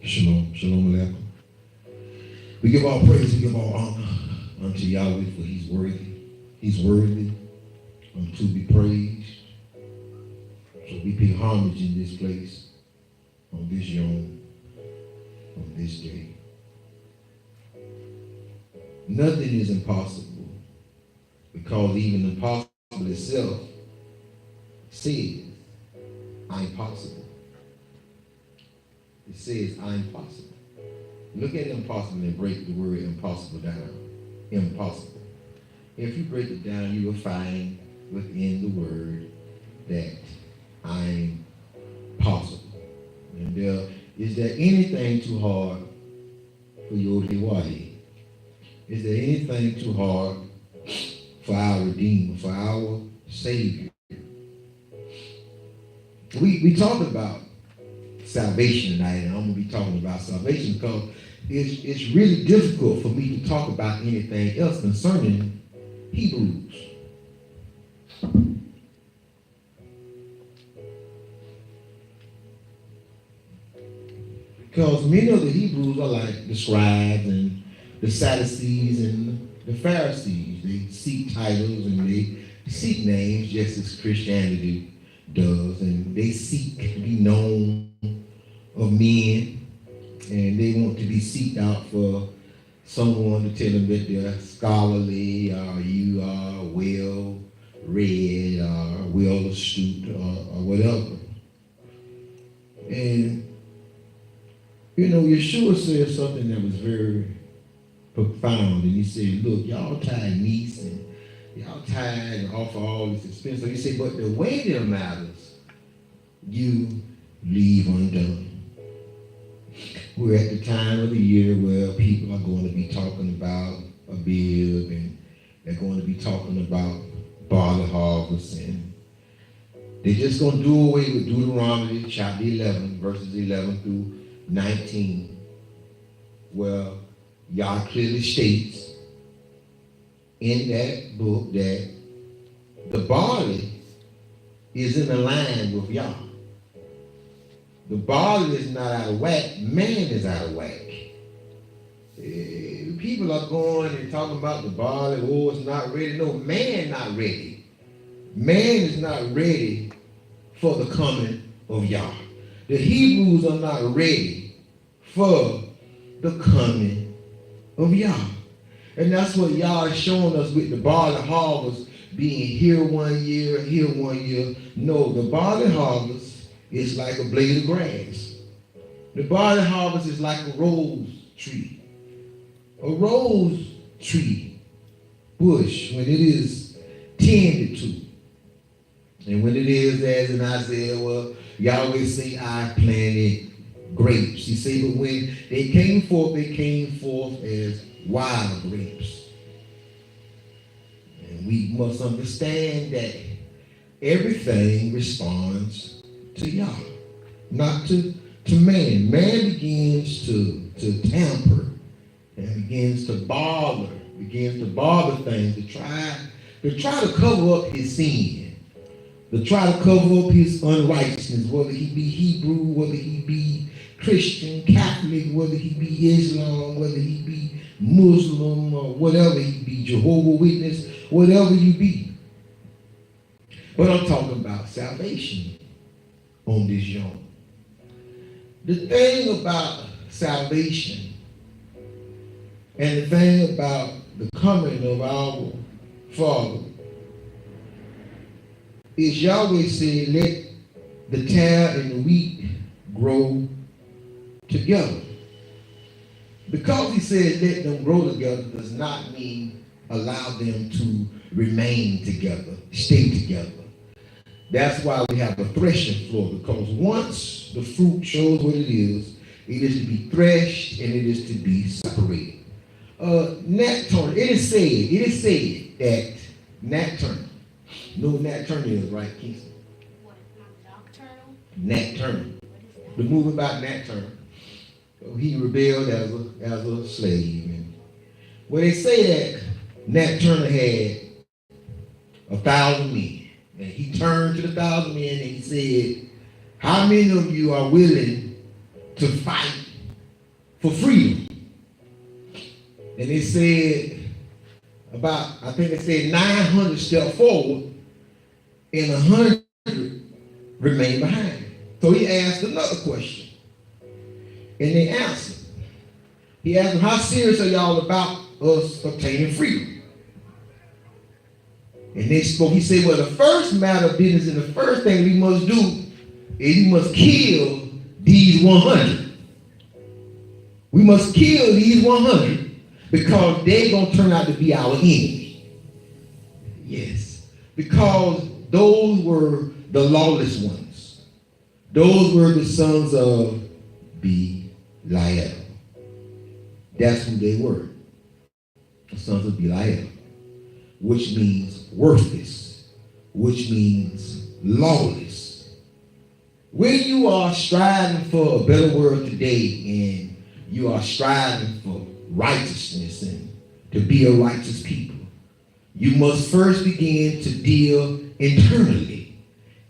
Shalom, shalom alaikum. We give all praise, we give all honor unto Yahweh, for he's worthy. He's worthy to be praised. So we pay homage in this place, on this yom, on this day. Nothing is impossible, because even impossible itself says, I'm possible. It says, I'm possible. Look at impossible and break the word impossible down. Impossible. If you break it down, you will find within the word that I'm possible. And is there anything too hard for your Hawaii? Is there anything too hard for our Redeemer, for our Savior? We talked about salvation tonight, and I'm going to be talking about salvation because it's really difficult for me to talk about anything else concerning Hebrews. Because many of the Hebrews are like the scribes and the Sadducees and the Pharisees. They seek titles and they seek names just as Christianity does, and they seek to be known of men, and they want to be seeked out for someone to tell them that they're scholarly, or you are well read, or well astute, or whatever. And you know, Yeshua said something that was very profound, and he said, look, y'all tired meats and y'all tired and offer all this expense. So he said, but the weightier matters you leave undone. We're at the time of the year where people are going to be talking about Abib, and they're going to be talking about barley harvest, and they're just going to do away with Deuteronomy chapter 11, verses 11 through 19, where Yah clearly states in that book that the barley is in line with Yah. The barley is not out of whack, man is out of whack. People are going and talking about the barley, oh, it's not ready. No, man not ready. Man is not ready for the coming of Yah. The Hebrews are not ready for the coming of Yah. And that's what Yah is showing us with the barley harvest being here 1 year, here 1 year. No, the barley harvest is like a blade of grass. The barley harvest is like a rose tree. A rose tree bush, when it is tended to, and when it is, as in Isaiah, well, Yahweh say, I planted grapes. He said, but when they came forth as wild grapes. And we must understand that everything responds to Yah, not to man. Man begins to tamper and begins to bother things to try to cover up his sin, to try to cover up his unrighteousness, whether he be Hebrew, whether he be Christian, Catholic, whether he be Islam, whether he be Muslim, or whatever he be, Jehovah's Witness, whatever you be. But I'm talking about salvation on this yom. The thing about salvation and the thing about the coming of our Father is Yahweh said, let the tare and the wheat grow together. Because he said let them grow together does not mean allow them to remain together, stay together. That's why we have a threshing floor, because once the fruit shows what it is to be threshed and it is to be separated. Nat Turner, it is said that Nat Turner, you know what Nat Turner is, right, Kingston? What, Nocturnal? Nat Turner. The movie about Nat Turner. He rebelled as a slave. And well, they say that Nat Turner had 1,000 men. And he turned to the 1,000 men and he said, how many of you are willing to fight for freedom. And it said I think it said 900 stepped forward and 100 remained behind. So he asked another question. And they answered. He asked them, how serious are y'all about us obtaining freedom? And they spoke. He said, well, the first matter of business and the first thing we must do is we must kill these 100. We must kill these 100 because they're going to turn out to be our enemy. Yes. Because those were the lawless ones. Those were the sons of Belial. That's who they were. The sons of Belial. Which means worthless. Which means lawless. When you are striving for a better world today and you are striving for righteousness and to be a righteous people, you must first begin to deal internally.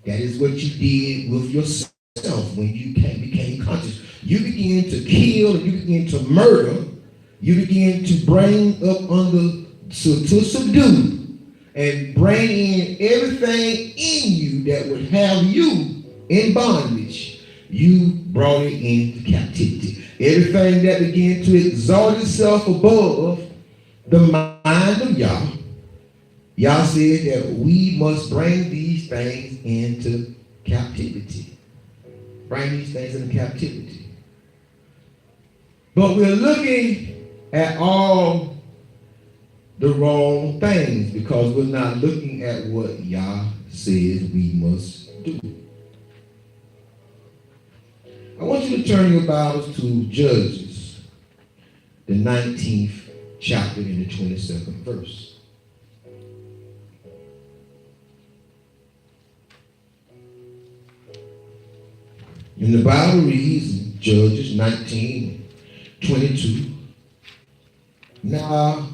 That is what you did with yourself when you became conscious. You begin to kill, you begin to murder, you begin to bring up to subdue and bring in everything in you that would have you in bondage. You brought it into captivity. Everything that began to exalt itself above the mind of Yah, Yah said that we must bring these things into captivity. Bring these things into captivity. But we're looking at all the wrong things because we're not looking at what Yah says we must do. I want you to turn your Bibles to Judges, the 19th chapter and the 22nd verse. And the Bible reads in Judges 19:22. Now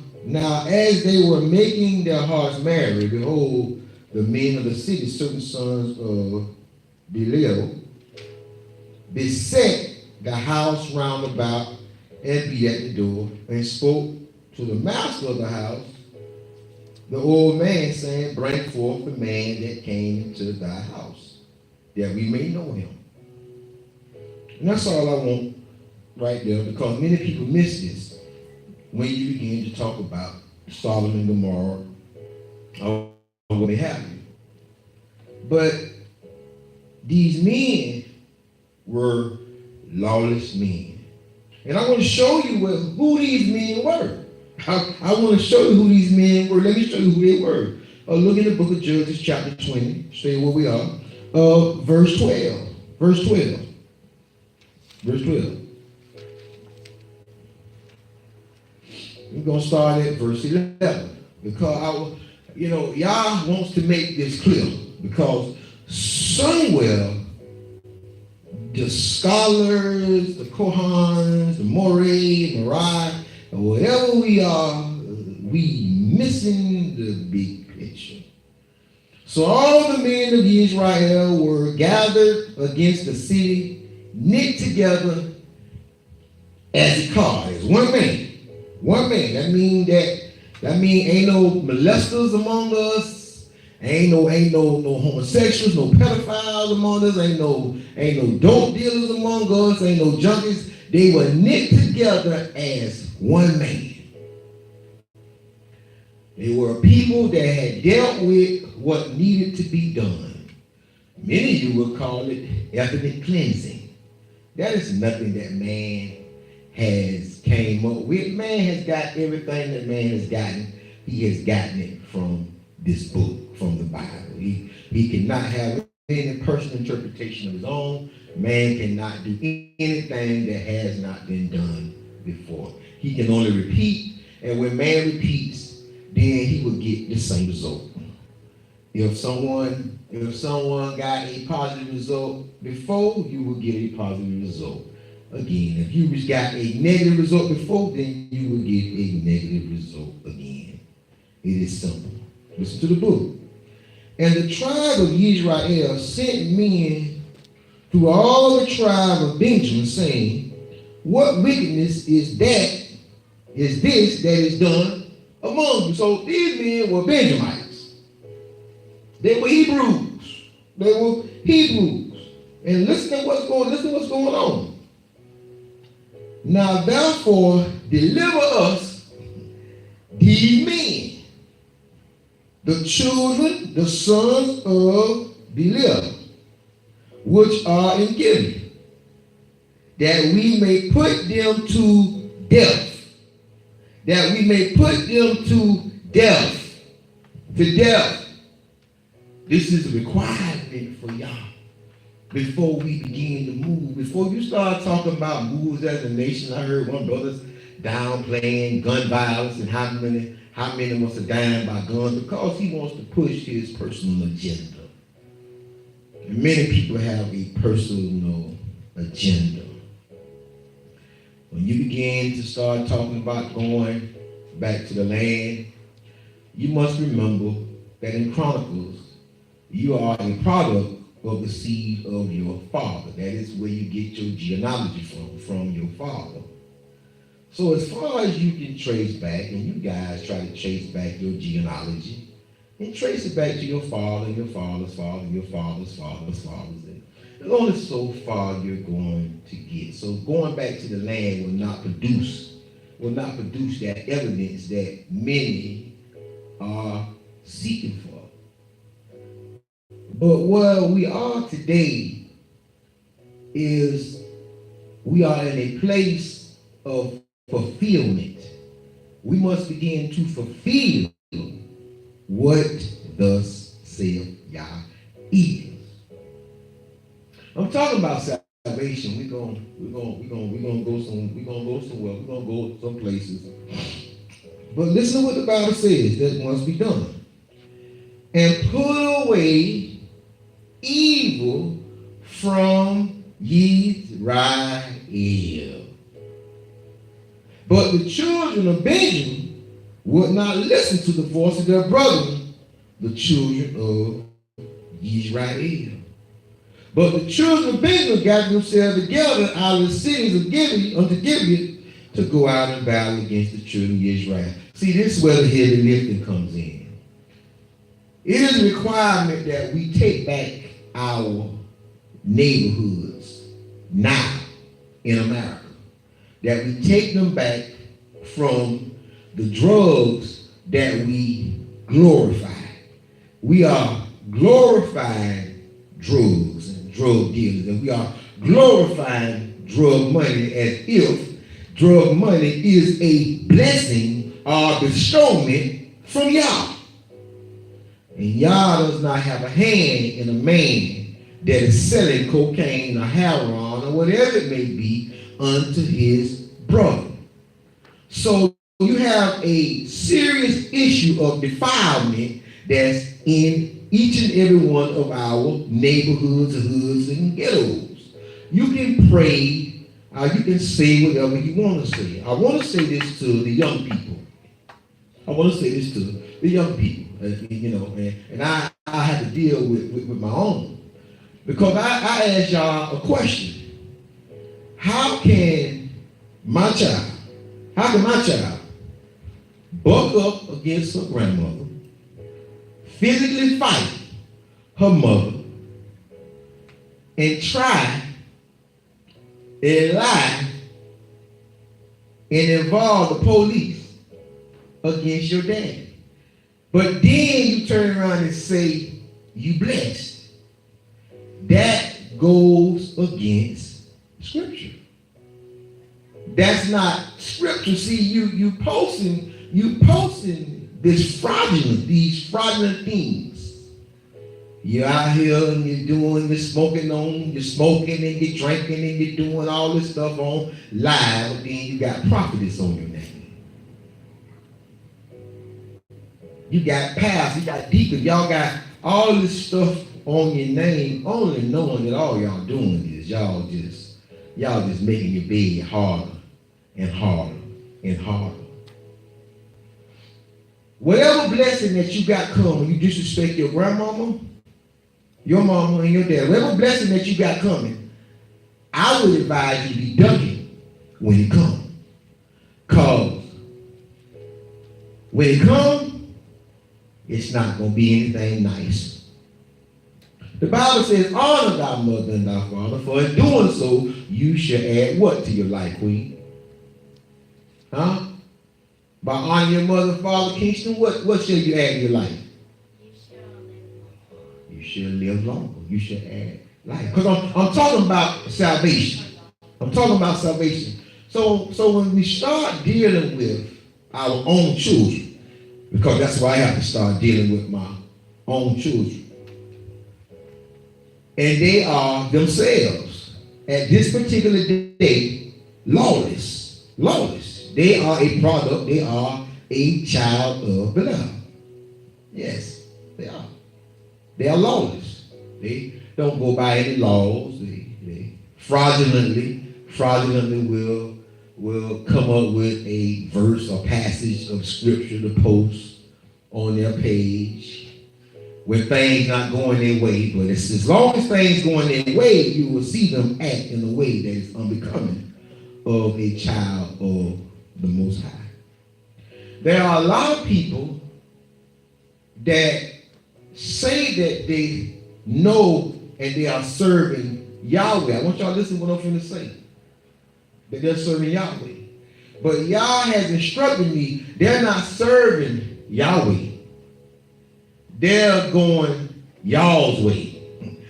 as they were making their hearts merry, behold, the men of the city, certain sons of Belial, beset the house round about and beat at the door, and spoke to the master of the house, the old man, saying, bring forth the man that came into thy house, that we may know him. And that's all I want right there, because many people miss this when you begin to talk about Sodom and Gomorrah or what may have you. But these men were lawless men. And I want to show you who these men were. I want to show you who these men were. Let me show you who they were. Look in the book of Judges, chapter 20. Stay where we are. Verse 12. Verse 12. Verse 12. We're going to start at verse 11. Because, Yah wants to make this clear. Because somewhere, the scholars, the Kohans, the Moreh, Merari, or whatever we are, we missing the big picture. So all the men of Israel were gathered against the city, knit together as a car, as one man. One man. That mean ain't no molesters among us. Ain't no homosexuals, no pedophiles among us, ain't no dope dealers among us, ain't no junkies. They were knit together as one man. They were people that had dealt with what needed to be done. Many of you would call it ethnic cleansing. That is nothing that man has came up with. Man has got everything that man has gotten. He has gotten it from this book, from the Bible. He cannot have any personal interpretation of his own. Man cannot do anything that has not been done before. He can only repeat, and when man repeats, then he will get the same result. If someone got a positive result before, you will get a positive result again. If you got a negative result before, then you will get a negative result again. It is simple. Listen to the book. And the tribe of Israel sent men through all the tribe of Benjamin, saying, what wickedness is this that is done among you? So these men were Benjamites. They were Hebrews. They were Hebrews. And listen to what's going on. Now therefore deliver us these men, the children, the sons of Belial, which are in Gilead, that we may put them to death. That we may put them to death. To death. This is a requirement for y'all. Before we begin to move, before you start talking about moves as a nation, I heard one brother's downplaying gun violence and how many wants to die by guns because he wants to push his personal agenda. And many people have a personal agenda. When you begin to start talking about going back to the land, you must remember that in Chronicles, you are a product of the seed of your father. That is where you get your genealogy from your father. So as far as you can trace back, and you guys try to trace back your genealogy, and trace it back to your father, and your father's father, and your father's father's fathers. And there's only so far you're going to get. So going back to the land will not produce that evidence that many are seeking for. But where we are today is we are in a place of fulfillment. We must begin to fulfill what thus saith Yah is. I'm talking about salvation. We're gonna go somewhere. We're gonna go some places. But listen to what the Bible says that must be done. And put away evil from Yisrael. But the children of Benjamin would not listen to the voice of their brethren, the children of Israel. But the children of Benjamin got themselves together out of the cities of Gilead to go out and battle against the children of Israel. See, this is where the heavy lifting comes in. It is a requirement that we take back our neighborhoods now in America. That we take them back from the drugs that we glorify. We are glorifying drugs and drug dealers, and we are glorifying drug money as if drug money is a blessing or bestowment from Yah. And Yah does not have a hand in a man that is selling cocaine or heroin or whatever it may be unto his brother. So you have a serious issue of defilement that's in each and every one of our neighborhoods, hoods, and ghettos. You can pray, you can say whatever you want to say. I want to say this to the young people. And I had to deal with my own. Because I asked y'all a question. How can my child buck up against her grandmother, physically fight her mother, and try and lie and involve the police against your dad? But then you turn around and say you blessed. That goes against Scripture. That's not Scripture. See, you posting these fraudulent things. You're out here and you're smoking and you're drinking and you're doing all this stuff on live, and then you got prophetess on your name. You got pastors, you got deacons, y'all got all this stuff on your name, only knowing that all y'all doing is y'all just making your bed harder and harder and harder. Whatever blessing that you got coming, you disrespect your grandmama, your mama, and your dad. Whatever blessing that you got coming, I would advise you to be ducking when it comes. Because when it comes, it's not going to be anything nice. The Bible says, honor thy mother and thy father, for in doing so, you shall add what to your life, Queen? Huh? By honoring your mother and father, Kingston, what shall you add to your life? You shall live longer. You shall add life. Because I'm talking about salvation. I'm talking about salvation. So when we start dealing with our own children, because that's why I have to start dealing with my own children, and they are themselves at this particular day lawless. They are a product. They are a child of Belial. Yes, they are. They are lawless. They don't go by any laws. They fraudulently will come up with a verse or passage of scripture to post on their page when things not going their way. But it's, as long as things going their way, you will see them act in a way that is unbecoming of a child of the Most High. There are a lot of people that say that they know and they are serving Yahweh. I want y'all to listen to what I'm going to say. That they're serving Yahweh. But Yah has instructed me, they're not serving Yahweh. They're going Yah's way.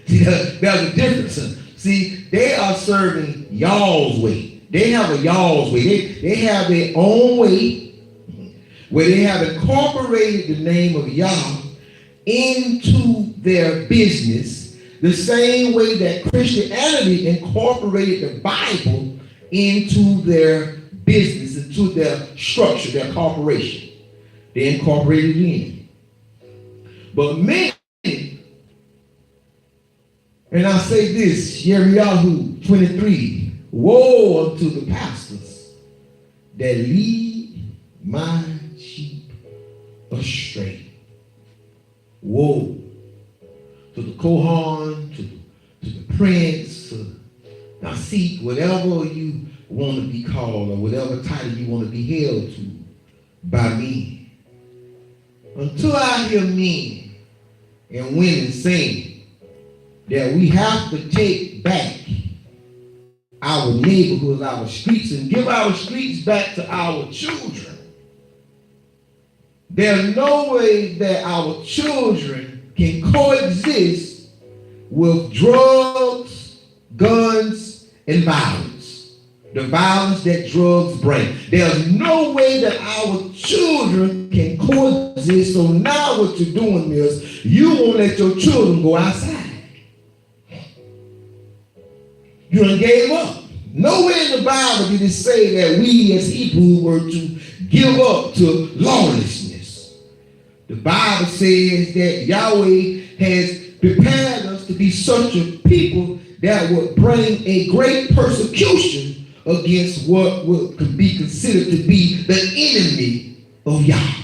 See, there's a difference. See, they are serving Yah's way. They have a Yah's way. They have their own way where they have incorporated the name of Yah into their business the same way that Christianity incorporated the Bible into their business, into their structure, their corporation. They incorporated it in. But many, and I say this, Yirmiyahu 23, woe unto the pastors that lead my sheep astray. Woe to the Kohan, to the prince, now see, whatever you want to be called or whatever title you want to be held to by me. Until I hear men and women saying that we have to take back our neighborhoods, our streets, and give our streets back to our children, there's no way that our children can coexist with drugs, guns, and violence. The violence that drugs bring. There's no way that our children can coexist. So now what you're doing is you won't let your children go outside. You done gave up. Nowhere in the Bible did it say that we as Hebrews were to give up to lawlessness. The Bible says that Yahweh has prepared us to be such a people that would bring a great persecution against what could be considered to be the enemy of Yah.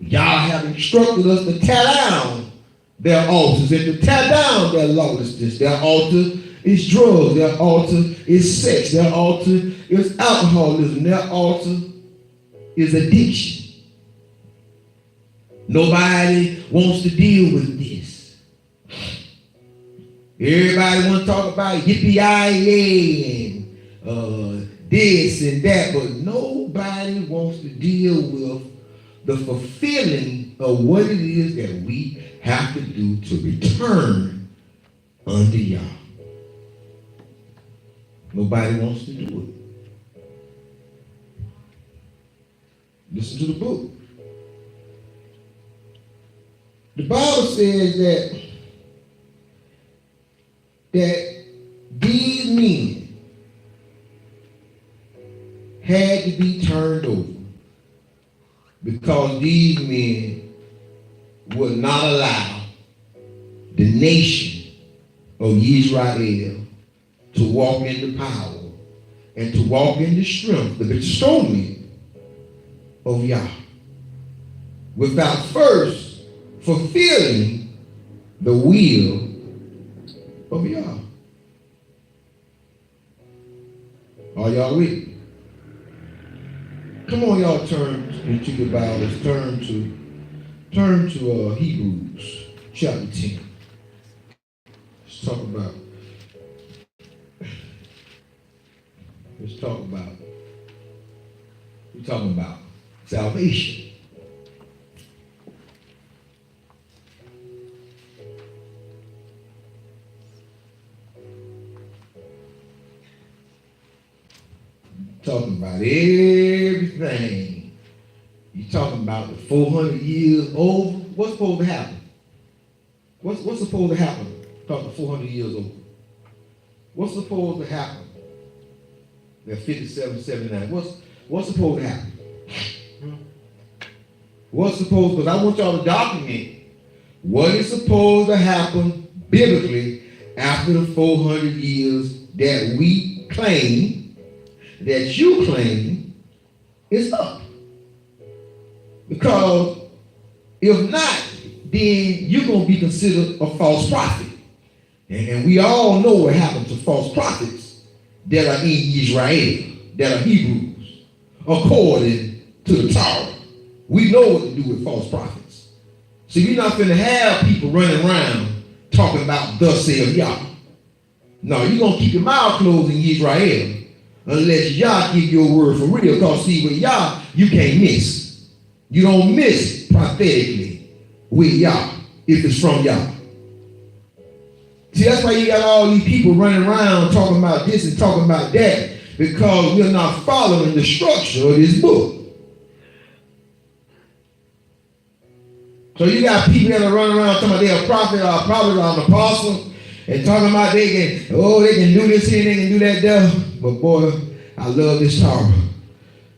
Yah have instructed us to tear down their altars and to tear down their lawlessness. Their altar is drugs. Their altar is sex. Their altar is alcoholism. Their altar is addiction. Nobody wants to deal with this. Everybody want to talk about yippee-yi-yay and this and that, but nobody wants to deal with the fulfilling of what it is that we have to do to return unto Yah. Nobody wants to do it. Listen to the book. The Bible says that these men had to be turned over because these men would not allow the nation of Israel to walk in the power and to walk in the strength, the bestowment of Yah, without first fulfilling the will of Yah. Are y'all with me? Come on, y'all turn into your Bibles. Turn to Hebrews chapter 10. Let's talk about. We're talking about salvation. Talking about everything. You're talking about the 400 years over. What's supposed to happen? What's supposed to happen? Talking 400 years over. What's supposed to happen? They're 57, 79. What's supposed to happen? What's supposed, because I want y'all to document what is supposed to happen biblically after the 400 years that we claim, that you claim is up. Because if not, then you're going to be considered a false prophet. And we all know what happened to false prophets that are in Israel, that are Hebrews, according to the Torah. We know what to do with false prophets. So you're not going to have people running around talking about thus saith Yah. No, you're going to keep your mouth closed in Israel unless Yah give you a word for real. Because see, with Yah, you can't miss. You don't miss prophetically with Yah if it's from Yah. See, that's why you got all these people running around talking about this and talking about that, because we're not following the structure of this book. So you got people that are running around talking about they're a prophet or a prophet or an apostle and talking about they can do this here and they can do that there. But boy, I love this Torah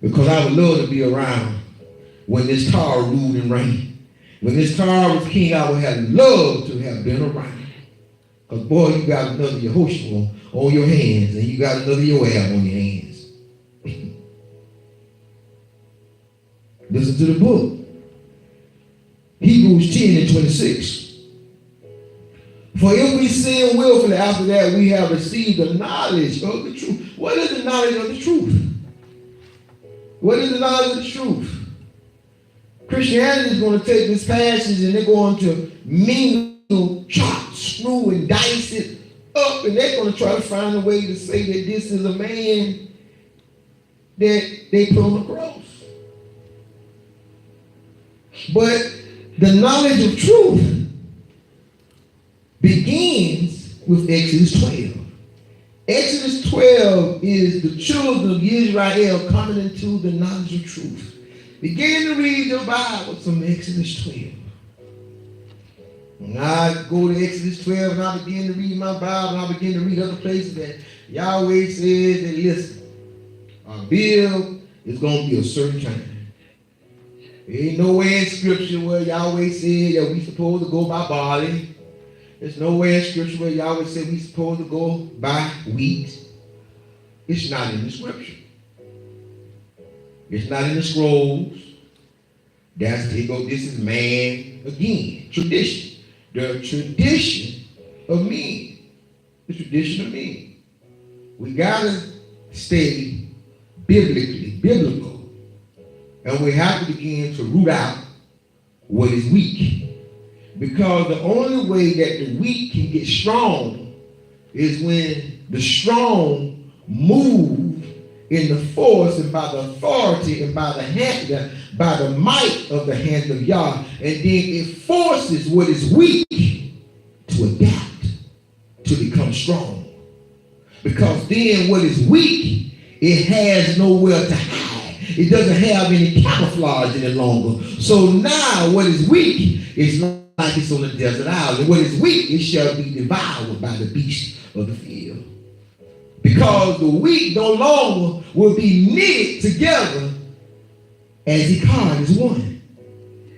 because I would love to be around when this Torah ruled and reigned. When this Torah was king, I would have loved to have been around. Because boy, you got another Yehoshua on your hands and you got another Joab on your hands. Listen to the book. Hebrews 10 and 26. For if we sin willfully, after that we have received the knowledge of the truth. What is the knowledge of the truth? What is the knowledge of the truth? Christianity is going to take this passage and they're going to mingle, chop, screw, and dice it up, and they're going to try to find a way to say that this is a man that they put on the cross. But the knowledge of truth begins with Exodus 12. Exodus 12 is the children of Israel coming into the knowledge of truth. Begin to read your Bible from Exodus 12. When I go to Exodus 12 and I begin to read my Bible and I begin to read other places that Yahweh says that listen, our bill is going to be a certain time. There ain't nowhere in Scripture where Yahweh said that we supposed to go by barley. There's nowhere in Scripture where Yahweh said we supposed to go by wheat. It's not in the Scripture. It's not in the scrolls. This is man again. Tradition. The tradition of men. The tradition of men. We gotta stay biblical. And we have to begin to root out what is weak. Because the only way that the weak can get strong is when the strong move in the force and by the authority and by the might of the hand of Yah. And then it forces what is weak to adapt, to become strong. Because then what is weak, it has nowhere to hide. It doesn't have any camouflage any longer. So now what is weak is like it's on a desert island. What is weak, it shall be devoured by the beast of the field. Because the weak no longer will be knitted together as Icahn is one.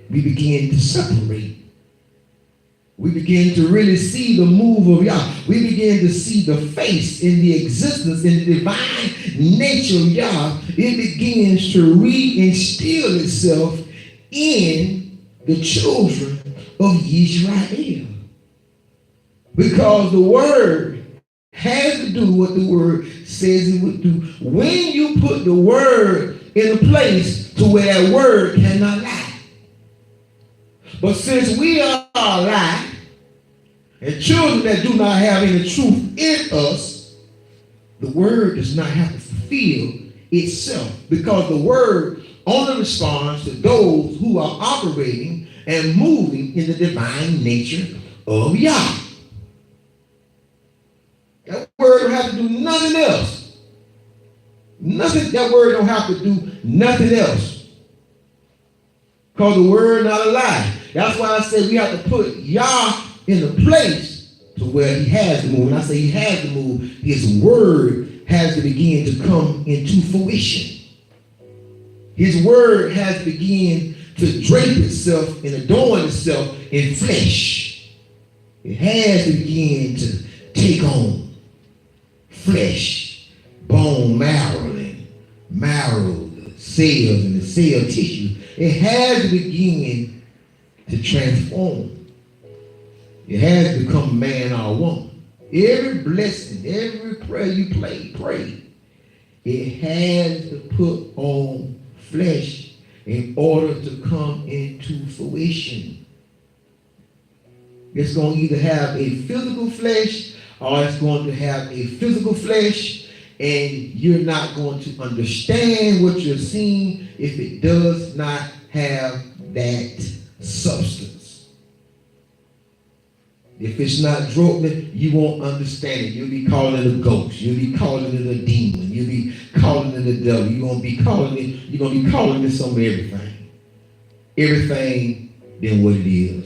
We begin to separate. We begin to really see the move of Yah. We begin to see the face in the existence, in the divine nature of Yah. It begins to reinstill itself in the children of Israel. Because the word has to do what the word says it would do. When you put the word in a place to where that word cannot lie. But since we are alive, and children that do not have any truth in us, the word does not have to fulfill itself, because the word only responds to those who are operating and moving in the divine nature of Yah. That word don't have to do nothing else. Nothing. That word don't have to do nothing else, because the word not a lie. That's why I said we have to put Yah in a place to where he has to move. When I say he has to move, his word has to begin to come into fruition. His word has to begin to drape itself and adorn itself in flesh. It has to begin to take on flesh, bone, marrow, the cells and the cell tissue. It has to begin to transform. It has to become a man or a woman. Every blessing, every prayer you pray, it has to put on flesh in order to come into fruition. It's going to either have a physical flesh or it's going to have a physical flesh, and you're not going to understand what you're seeing if it does not have that substance. If it's not dropping, you won't understand it. You'll be calling it a ghost. You'll be calling it a demon. You'll be calling it a devil. You're gonna be calling it some of everything. Everything than what it is.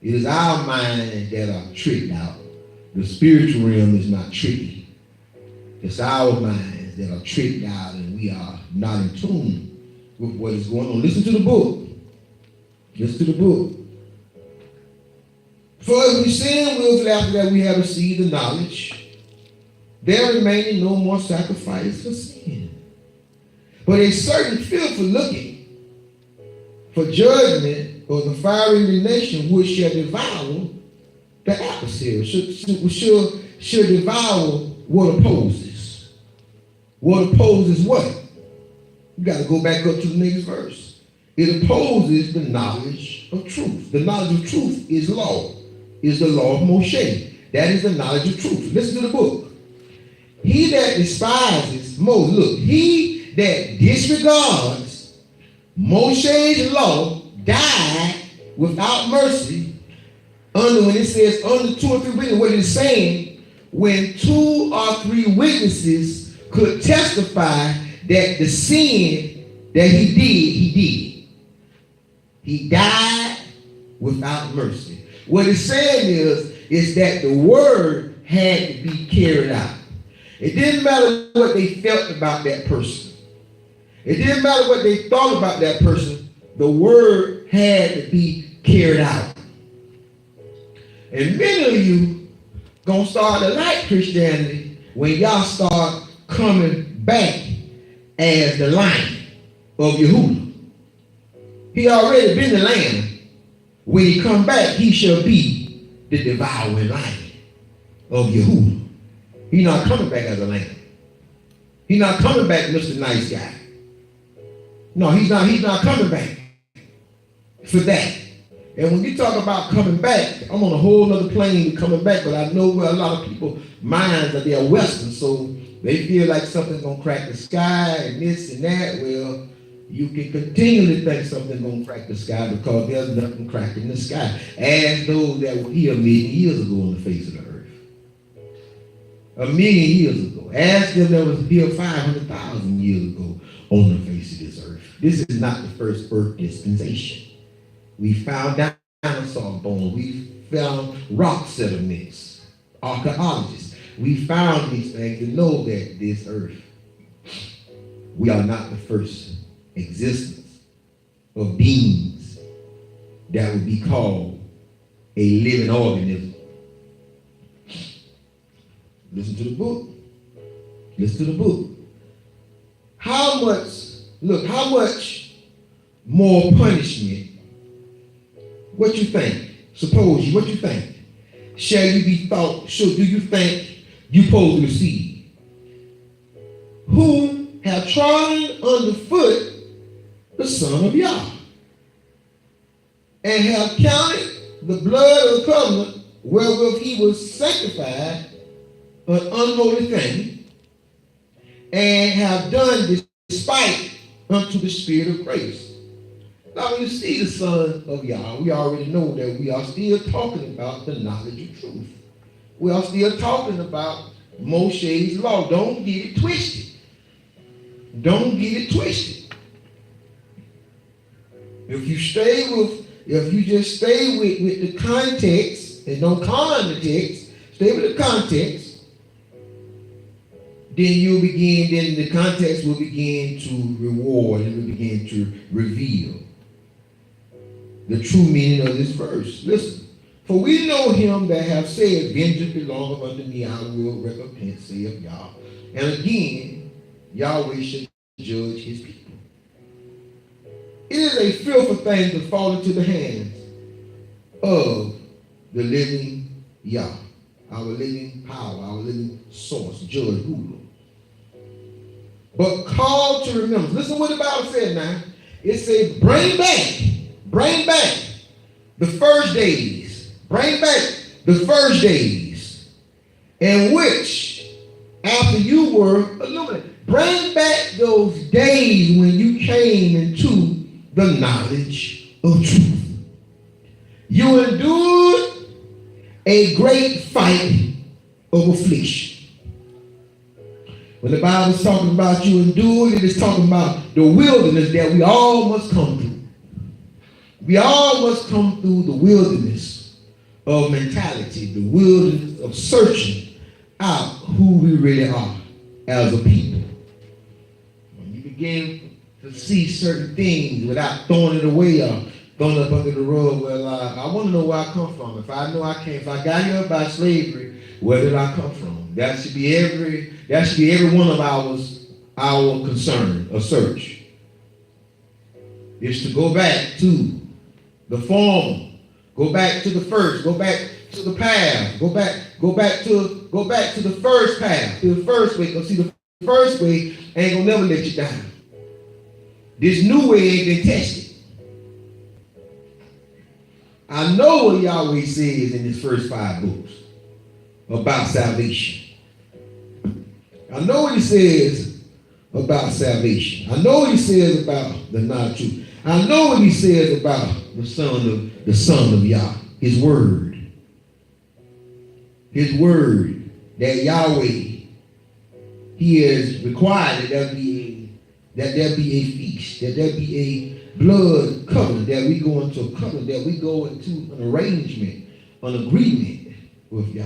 It is our mind that are tricked out. The spiritual realm is not tricky. It's our minds that are tricked out, and we are not in tune with what is going on. Listen to the book. Listen to the book. For if we sin willfully after that we have received the knowledge, there remaineth no more sacrifice for sin, but a certain fearful looking for judgment of the fiery indignation which shall devour the adversary, should devour what opposes. What opposes what? You got to go back up to the next verse. It opposes the knowledge of truth. The knowledge of truth is law. Is the law of Moshe. That is the knowledge of truth. Listen to the book. He that despises Moses, look, he that disregards Moshe's law died without mercy. When it says under 2 or 3 witnesses, what it's saying, when 2 or 3 witnesses could testify that the sin that he did. He died without mercy. What it's saying is that the word had to be carried out. It didn't matter what they felt about that person. It didn't matter what they thought about that person. The word had to be carried out. And many of you gonna start to like Christianity when y'all start coming back as the lion of Yahuwah. He already been the lamb. When he come back, he shall be the devouring lion of Yahuwah. He's not coming back as a lamb. He's not coming back Mr. Nice Guy. No, he's not coming back for that. And when you talk about coming back, I'm on a whole other plane with coming back, but I know where a lot of people minds are, they're Western, so they feel like something's gonna crack the sky and this and that. Well, you can continually think something's going to crack the sky because there's nothing cracking the sky. As those that were here 1,000,000 years ago on the face of the earth. 1,000,000 years ago. Ask them that was here 500,000 years ago on the face of this earth. This is not the first earth dispensation. We found dinosaur bones. We found rock sediments. Archaeologists. We found these things to know that this earth, we are not the first existence of beings that would be called a living organism. Listen to the book. Listen to the book. How much more punishment? What you think? What you think? Do you think you supposed to receive? who have trodden underfoot the Son of Yah, and have counted the blood of the covenant wherewith he was sanctified an unholy thing, and have done despite unto the Spirit of grace. Now, when you see the Son of Yah, we already know that we are still talking about the knowledge of truth. We are still talking about Moshe's law. Don't get it twisted. Don't get it twisted. If you just stay with the context and don't con the text, stay with the context, then the context will begin to reward and will begin to reveal the true meaning of this verse. Listen. For we know him that have said, vengeance belongeth unto me, I will recompense, saith Yah. And again, Yahweh shall judge his people. It is a fearful thing to fall into the hands of the living Yah, our living power, our living source, judge, ruler. But call to remember. Listen what the Bible said now. It said, bring back the first days. Bring back the first days in which, after you were illuminated, bring back those days when you came into the knowledge of truth. You endured a great fight of affliction. When the Bible is talking about you endured, it is talking about the wilderness that we all must come through. We all must come through the wilderness of mentality, the wilderness of searching out who we really are as a people. When you begin to see certain things without throwing it away or throwing it up under the rug, well, I want to know where I come from. If I got here by slavery, where did I come from? That should be every one of our concern, a search. Is to go back to the former. Go back to the first. Go back to the path. Go back to the first path, to the first way. Because see, the first way ain't gonna never let you down. This new way ain't been tested. I know what Yahweh says in his first 5 books about salvation. I know what he says about salvation. I know what he says about the non-truth. I know what he says about the Son of Yah, his word. His word that Yahweh, he has required that there be a feast, that there be a blood covenant, that we go into a covenant, that we go into an arrangement, an agreement with Yah.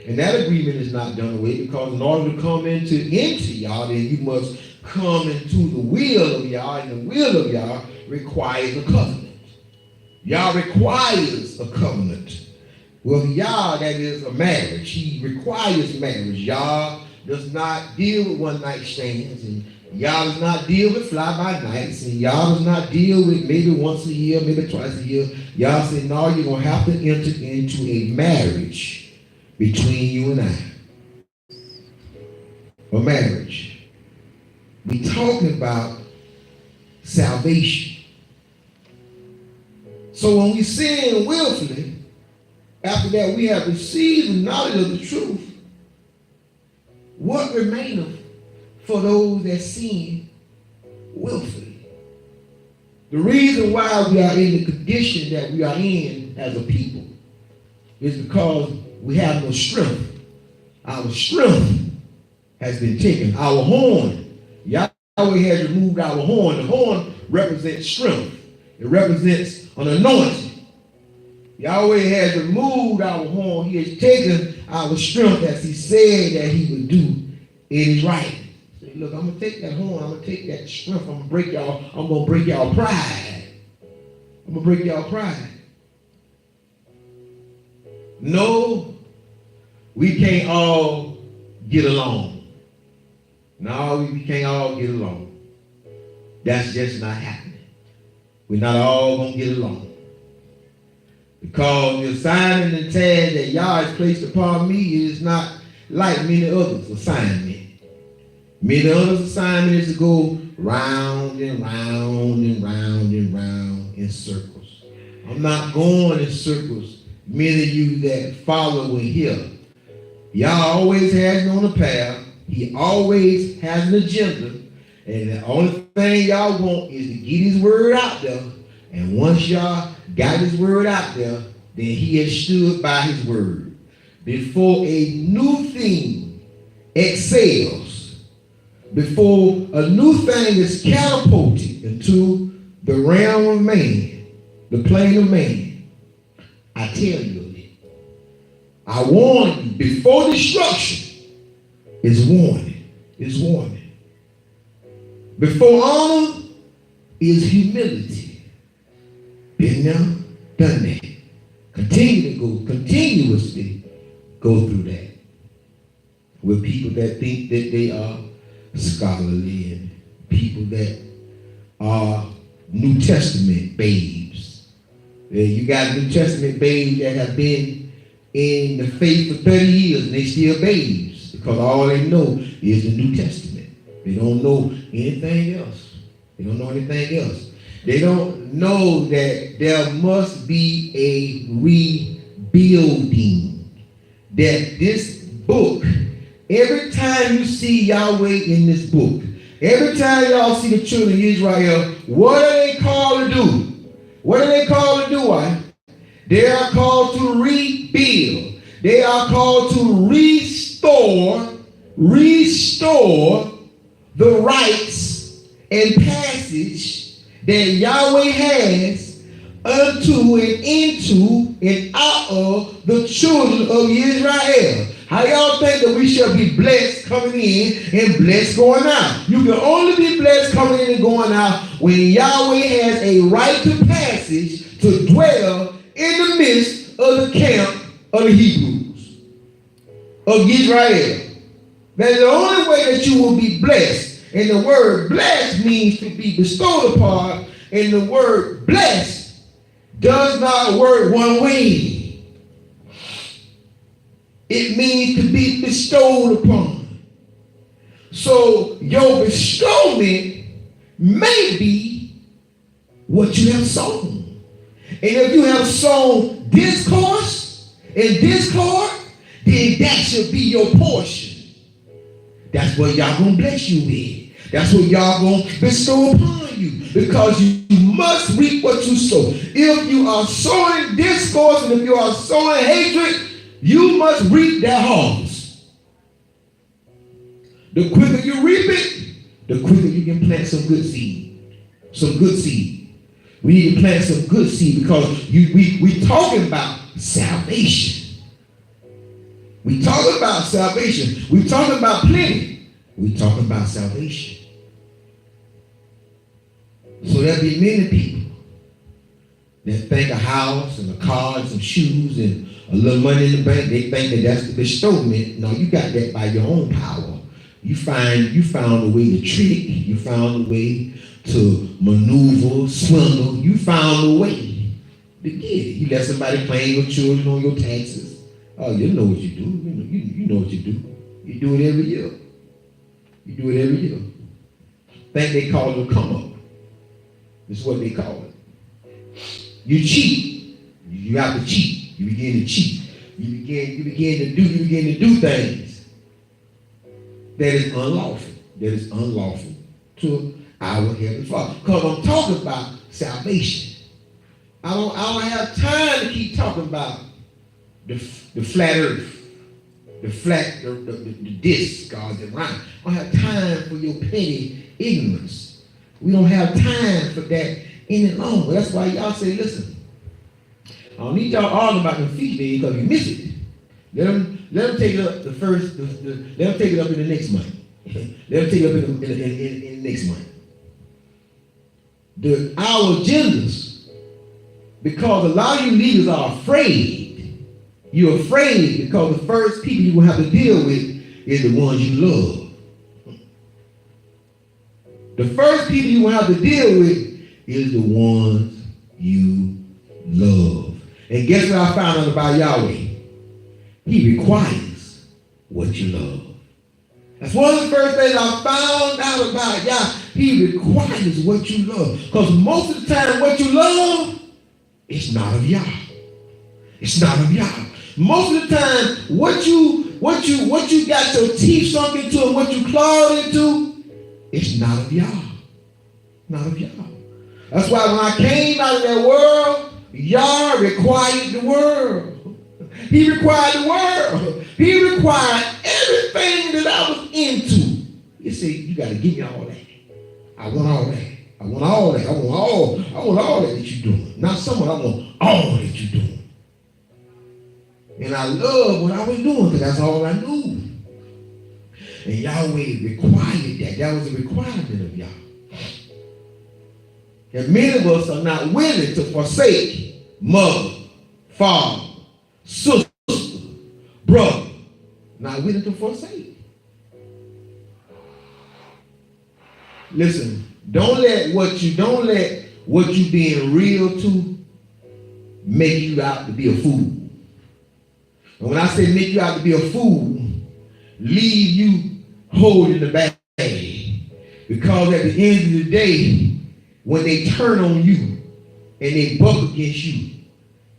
And that agreement is not done away, because in order to come into Yah, then you must come into the will of Yah, and the will of Yah requires a covenant. Yah requires a covenant. With Yah, that is a marriage. He requires marriage. Yah does not deal with one-night stands, and Yah does not deal with fly-by-nights, and Yah does not deal with maybe once a year, maybe twice a year. Yah said, no, you're going to have to enter into a marriage between you and I. A marriage. We talking about salvation. So when we sin willfully, after that we have received the knowledge of the truth, what remaineth for those that sin willfully? The reason why we are in the condition that we are in as a people is because we have no strength. Our strength has been taken. Our horn, Yahweh has removed our horn. The horn represents strength. It represents an anointing. Yahweh has removed our horn. He has taken our strength, as he said that he would do in his writing. Say, look, I'm going to take that horn. I'm going to take that strength. I'm going to break y'all pride. I'm going to break y'all pride. No, we can't all get along. No, we can't all get along. That's just not happening. We're not all going to get along. Because the assignment and task that Yah has placed upon me is not like many others' assignment. Many others' assignment is to go round and round and round and round in circles. I'm not going in circles. Many of you that follow in here, y'all always has me on the path. He always has an agenda. And the only thing y'all want is to get his word out there. And once y'all got his word out there, then he has stood by his word. Before a new thing excels, before a new thing is catapulted into the realm of man, the plane of man, I tell you, I warn you, before destruction is warning, is warning. Before honor is humility. Been there, done that. Continuously go through that. With people that think that they are scholarly and people that are New Testament babes. You got New Testament babes that have been in the faith for 30 years and they still babes because all they know is the New Testament. They don't know anything else. They don't know anything else. They don't know that there must be a rebuilding. That this book, every time you see Yahweh in this book, every time y'all see the children of Israel, what are they called to do? What are they called to do? Why? They are called to rebuild. They are called to restore the rights and passage that Yahweh has unto and into and out of the children of Israel. How y'all think that we shall be blessed coming in and blessed going out? You can only be blessed coming in and going out when Yahweh has a right to passage to dwell in the midst of the camp of the Hebrews, of Israel. That's the only way that you will be blessed. And the word blessed means to be bestowed upon. And the word blessed does not work one way. It means to be bestowed upon. So your bestowment may be what you have sown. And if you have sown discourse and discord, then that should be your portion. That's what y'all gonna bless you with. That's what y'all gonna bestow upon you. Because you must reap what you sow. If you are sowing discourse and if you are sowing hatred, you must reap that harvest. The quicker you reap it, the quicker you can plant some good seed. Some good seed. We need to plant some good seed because we talking about salvation. We talking about salvation. We talking about plenty. We talking about salvation. So there'll be many people that think a house and a car and some shoes and a little money in the bank, they think that that's the bestowment. No, you got that by your own power. You found a way to trick. You found a way to maneuver, swindle. You found a way to get it. You let somebody claim your children on your taxes. Oh, you know what you do. You know what you do. You do it every year. You do it every year. Think they call it a come up. This is what they call it. You cheat. You have to cheat. You begin to cheat. You begin to do things that is unlawful. That is unlawful to our Heavenly Father. Because I'm talking about salvation. I don't have time to keep talking about the flat earth. The disc, God, the round. I don't have time for your petty ignorance. We don't have time for that any longer. That's why y'all say, listen, I don't need y'all arguing about the feast day because you miss it. Let them take it up let them take it up in the next month. Let them take it up in the next month. Our agendas, because a lot of you leaders are afraid. You're afraid because the first people you're going to have to deal with is the ones you love. The first people you're going to have to deal with is the ones you love. And guess what I found out about Yahweh? He requires what you love. That's one of the first things I found out about Yah. He requires what you love. Because most of the time what you love, it's not of Yah. It's not of Yah. Most of the time, what you got your teeth sunk into and what you clawed into, it's not of Yah. Not of Yah. That's why when I came out of that world, Yah required the world. He required the world. He required everything that I was into. He said, you got to give me all that. I want all that. I want all that. I want all that you're doing. Not some of it, I want all that you're doing. And I love what I was doing because that's all I knew. And Yahweh required that. That was a requirement of Yah. And many of us are not willing to forsake mother, father, sister, brother. Not willing to forsake. Listen, don't let what you being real to make you out to be a fool. And when I say make you out to be a fool, leave you holding the bag. Because at the end of the day, when they turn on you and they buck against you,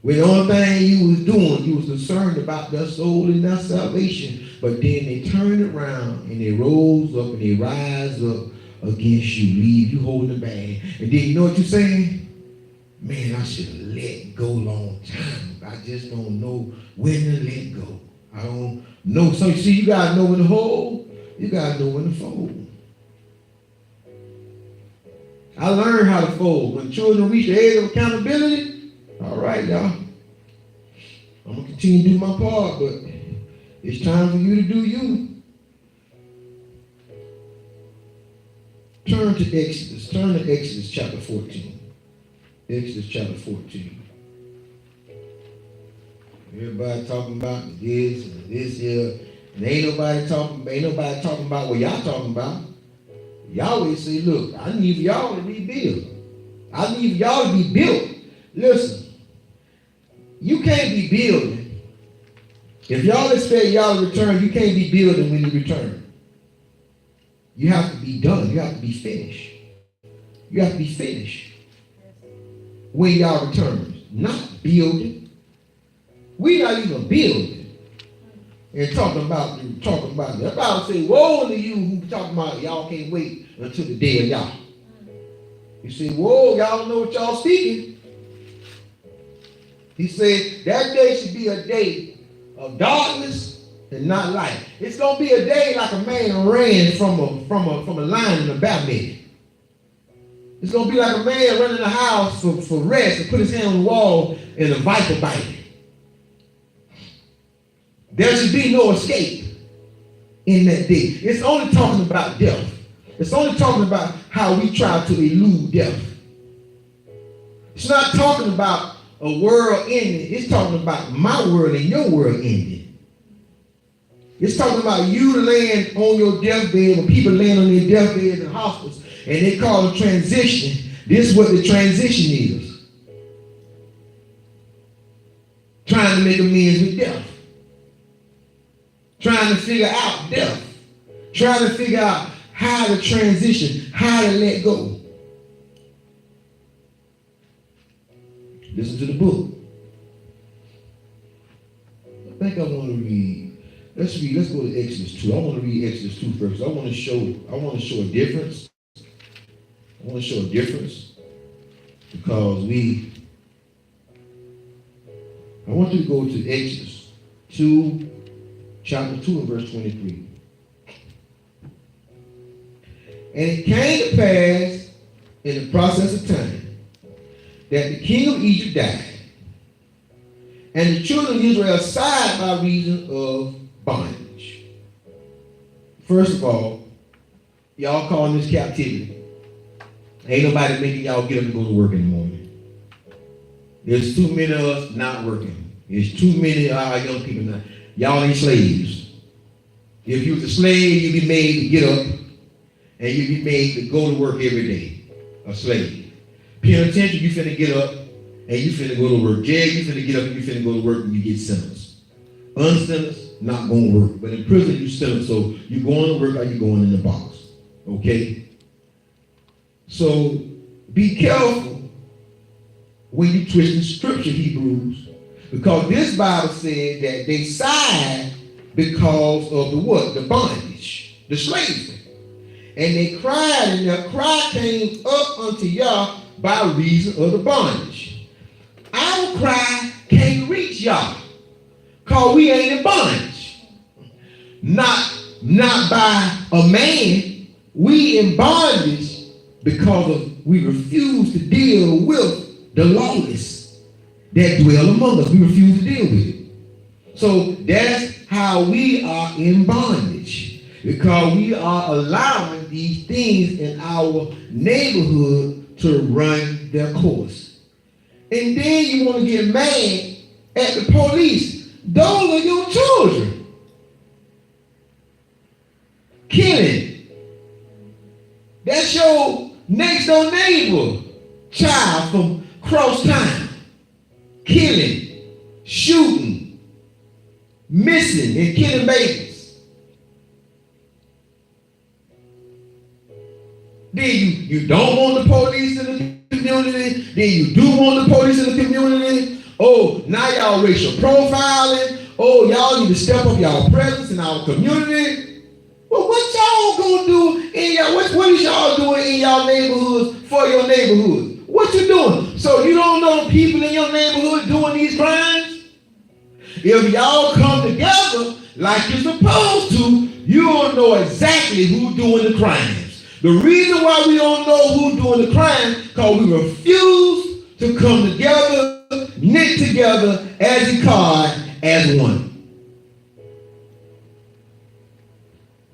when the only thing you was doing, you was concerned about their soul and their salvation, but then they turn around and they rose up and they rise up against you, leave you holding the bag. And then you know what you're saying? Man, I should have let go a long time. I just don't know when to let go. I don't know. So you see, you gotta know when to hold, you gotta know when to fold. I learned how to fold. When children reach the age of accountability, all right, y'all. I'm going to continue to do my part, but it's time for you to do you. Turn to Exodus. Turn to Exodus chapter 14. Exodus chapter 14. Everybody talking about this and this here. And ain't nobody talking about what y'all talking about. Yahweh say, look, I need y'all to rebuild. I need y'all to be built. Listen, you can't be building. If y'all expect y'all to return, you can't be building when you return. You have to be done. You have to be finished. You have to be finished when y'all return. Not building. We're not even building. And talking about it. The Bible say, woe to you who talking about y'all can't wait until the day of y'all. You say, whoa, y'all don't know what y'all speaking. He said, that day should be a day of darkness and not light. It's going to be a day like a man ran from a lion in a Batman. It's going to be like a man running the house for rest and put his hand on the wall and a viper bite him. There should be no escape in that day. It's only talking about death. It's only talking about how we try to elude death. It's not talking about a world ending. It's talking about my world and your world ending. It's talking about you laying on your deathbed or people laying on their deathbeds in hospitals and they call it transition. This is what the transition is. Trying to make amends with death. Trying to figure out death. Trying to figure out how to transition, how to let go. Listen to the book. I think I want to read. Let's go to Exodus 2. I want to read Exodus 2 first. I want to show a difference. I want to show a difference because I want you to go to Exodus 2. Chapter 2 and verse 23. And it came to pass in the process of time that the king of Egypt died, and the children of Israel sighed by reason of bondage. First of all, y'all calling this captivity. Ain't nobody making y'all get up and go to work in the morning. There's too many of us not working. There's too many of our young people not. Y'all ain't slaves. If you was a slave, you'd be made to get up and you'd be made to go to work every day. A slave. Penitentiary, you finna get up and you finna go to work. Jail, you finna get up and you finna go to work and you get sentenced. Unsentenced, not going to work. But in prison, you still, so you going to work or you going in the box. Okay? So be careful when you twist the scripture, Hebrews, because this Bible said that they sighed because of the what? The bondage, the slavery. And they cried, and their cry came up unto y'all by reason of the bondage. Our cry can't reach y'all, because we ain't in bondage. Not by a man. We in bondage because we refuse to deal with the lawless that dwell among us. We refuse to deal with it. So that's how we are in bondage, because we are allowing these things in our neighborhood to run their course. And then you want to get mad at the police. Those are your children. Killing. That's your next door neighbor child from cross town. Killing, shooting, missing, and killing babies. Then you don't want the police in the community. Then you do want the police in the community. Oh, now y'all racial profiling. Oh, y'all need to step up y'all presence in our community. Well, what y'all gonna do in y'all? What is y'all doing in y'all neighborhoods for your neighborhood? What you doing? So you don't know people in your neighborhood doing these crimes? If y'all come together like you're supposed to, you don't know exactly who's doing the crimes. The reason why we don't know who's doing the crime, because we refuse to come together, knit together as a card, as one.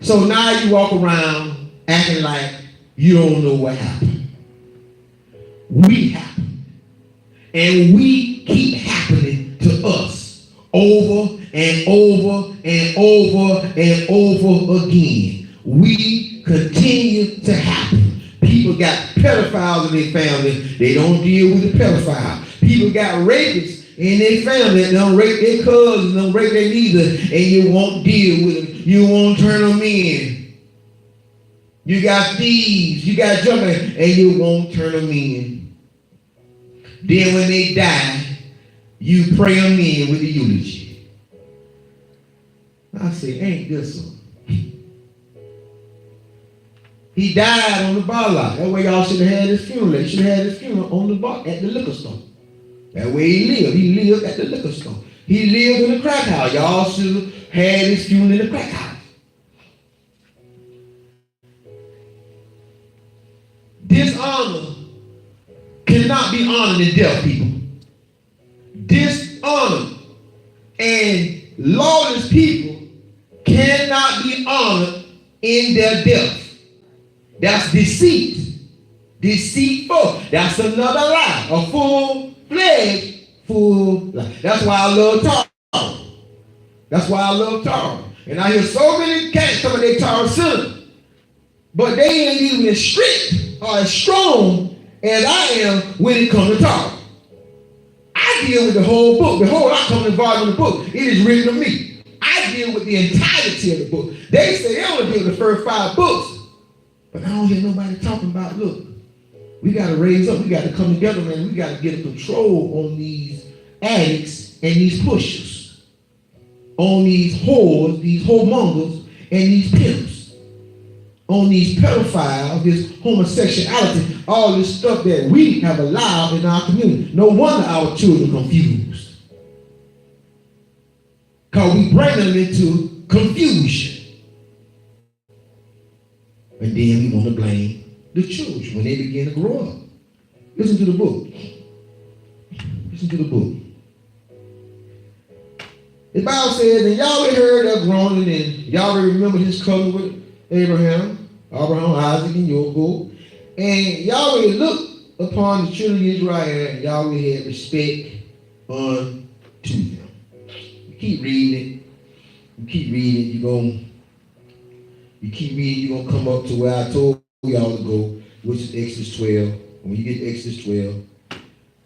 So now you walk around acting like you don't know what happened. We happened. And we keep happening to us over and over and over and over again. We continue to happen. People got pedophiles in their family. They don't deal with the pedophile. People got rapists in their family that don't rape their cousins, don't rape their neither, and you won't deal with them. You won't turn them in. You got thieves, you got jumpers, and you won't turn them in. Then when they die, you pray them in with the eulogy. I say, ain't this one? He died on the bar lot. That way y'all should have had his funeral. They should have had his funeral on the bar at the liquor store. That way he lived. He lived at the liquor store. He lived in the crack house. Y'all should have had his funeral in the crack house. Dishonor cannot be honored in death, people. Dishonor and lawless people cannot be honored in their death. That's deceit. Deceitful. That's another lie. A full-fledged full lie. That's why I love Tara. That's why I love Tara. And I hear so many cats talking about they Tara sinners. But they ain't even as strict or as strong as I am when it comes to Tara. I deal with the whole book. Behold, I come involved in the book. It is written of me. I deal with the entirety of the book. They say they only deal with the first 5 books. But I don't hear nobody talking about, look, we got to raise up. We got to come together, man. We got to get a control on these addicts and these pushers, on these whores, these whoremongers, and these pimps, on these pedophiles, this homosexuality, all this stuff that we have allowed in our community. No wonder our children are confused. Because we bring them into confusion. And then we want to blame the children when they begin to grow up. Listen to the book. Listen to the book. The Bible says, and Yahweh heard their groaning, and Yahweh remembered his covenant with Abraham, Isaac, and Jacob. And Yahweh looked upon the children of Israel, and Yahweh had respect unto them. You keep reading it. You keep reading it. You keep reading, you're going to come up to where I told y'all to go, which is Exodus 12. When you get to Exodus 12,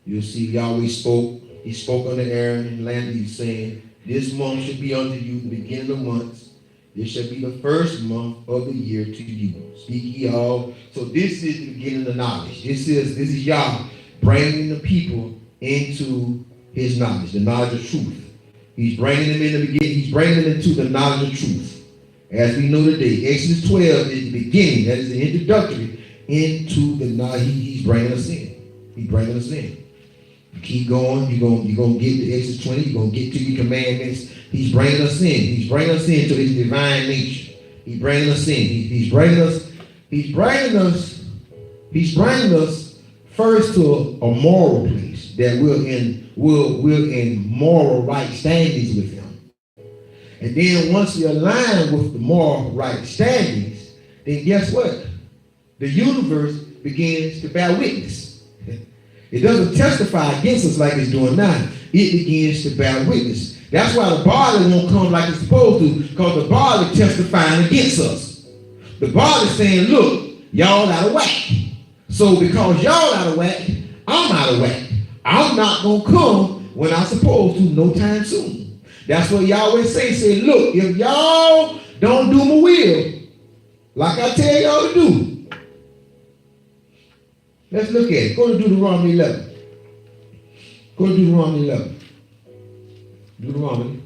you'll see Yahweh spoke. He spoke unto Aaron and the land. He's saying, This month shall be unto you the beginning of months. This shall be the first month of the year to you. Speak ye all. So this is the beginning of knowledge. This is Yah bringing the people into his knowledge, the knowledge of truth. He's bringing them in the beginning. He's bringing them into the knowledge of truth. As we know today, Exodus 12 is the beginning. That is the introductory into the knowledge. He's bringing us in. He's bringing us in. You keep going. You're going to get to Exodus 20. You're going to get to your commandments. He's bringing us in. He's bringing us into his divine nature. He's bringing us in. He's bringing us first to a moral place that we're in moral right standings with him. And then once we align with the moral right standings, then guess what? The universe begins to bear witness. It doesn't testify against us like it's doing now. It begins to bear witness. That's why the body won't come like it's supposed to, because the body is testifying against us. The body is saying, look, y'all out of whack. So because y'all out of whack, I'm out of whack. I'm not going to come when I'm supposed to no time soon. That's what Yahweh say, look, if y'all don't do my will, like I tell y'all to do, let's look at it. Go to Deuteronomy 11. Go to Deuteronomy 11. Deuteronomy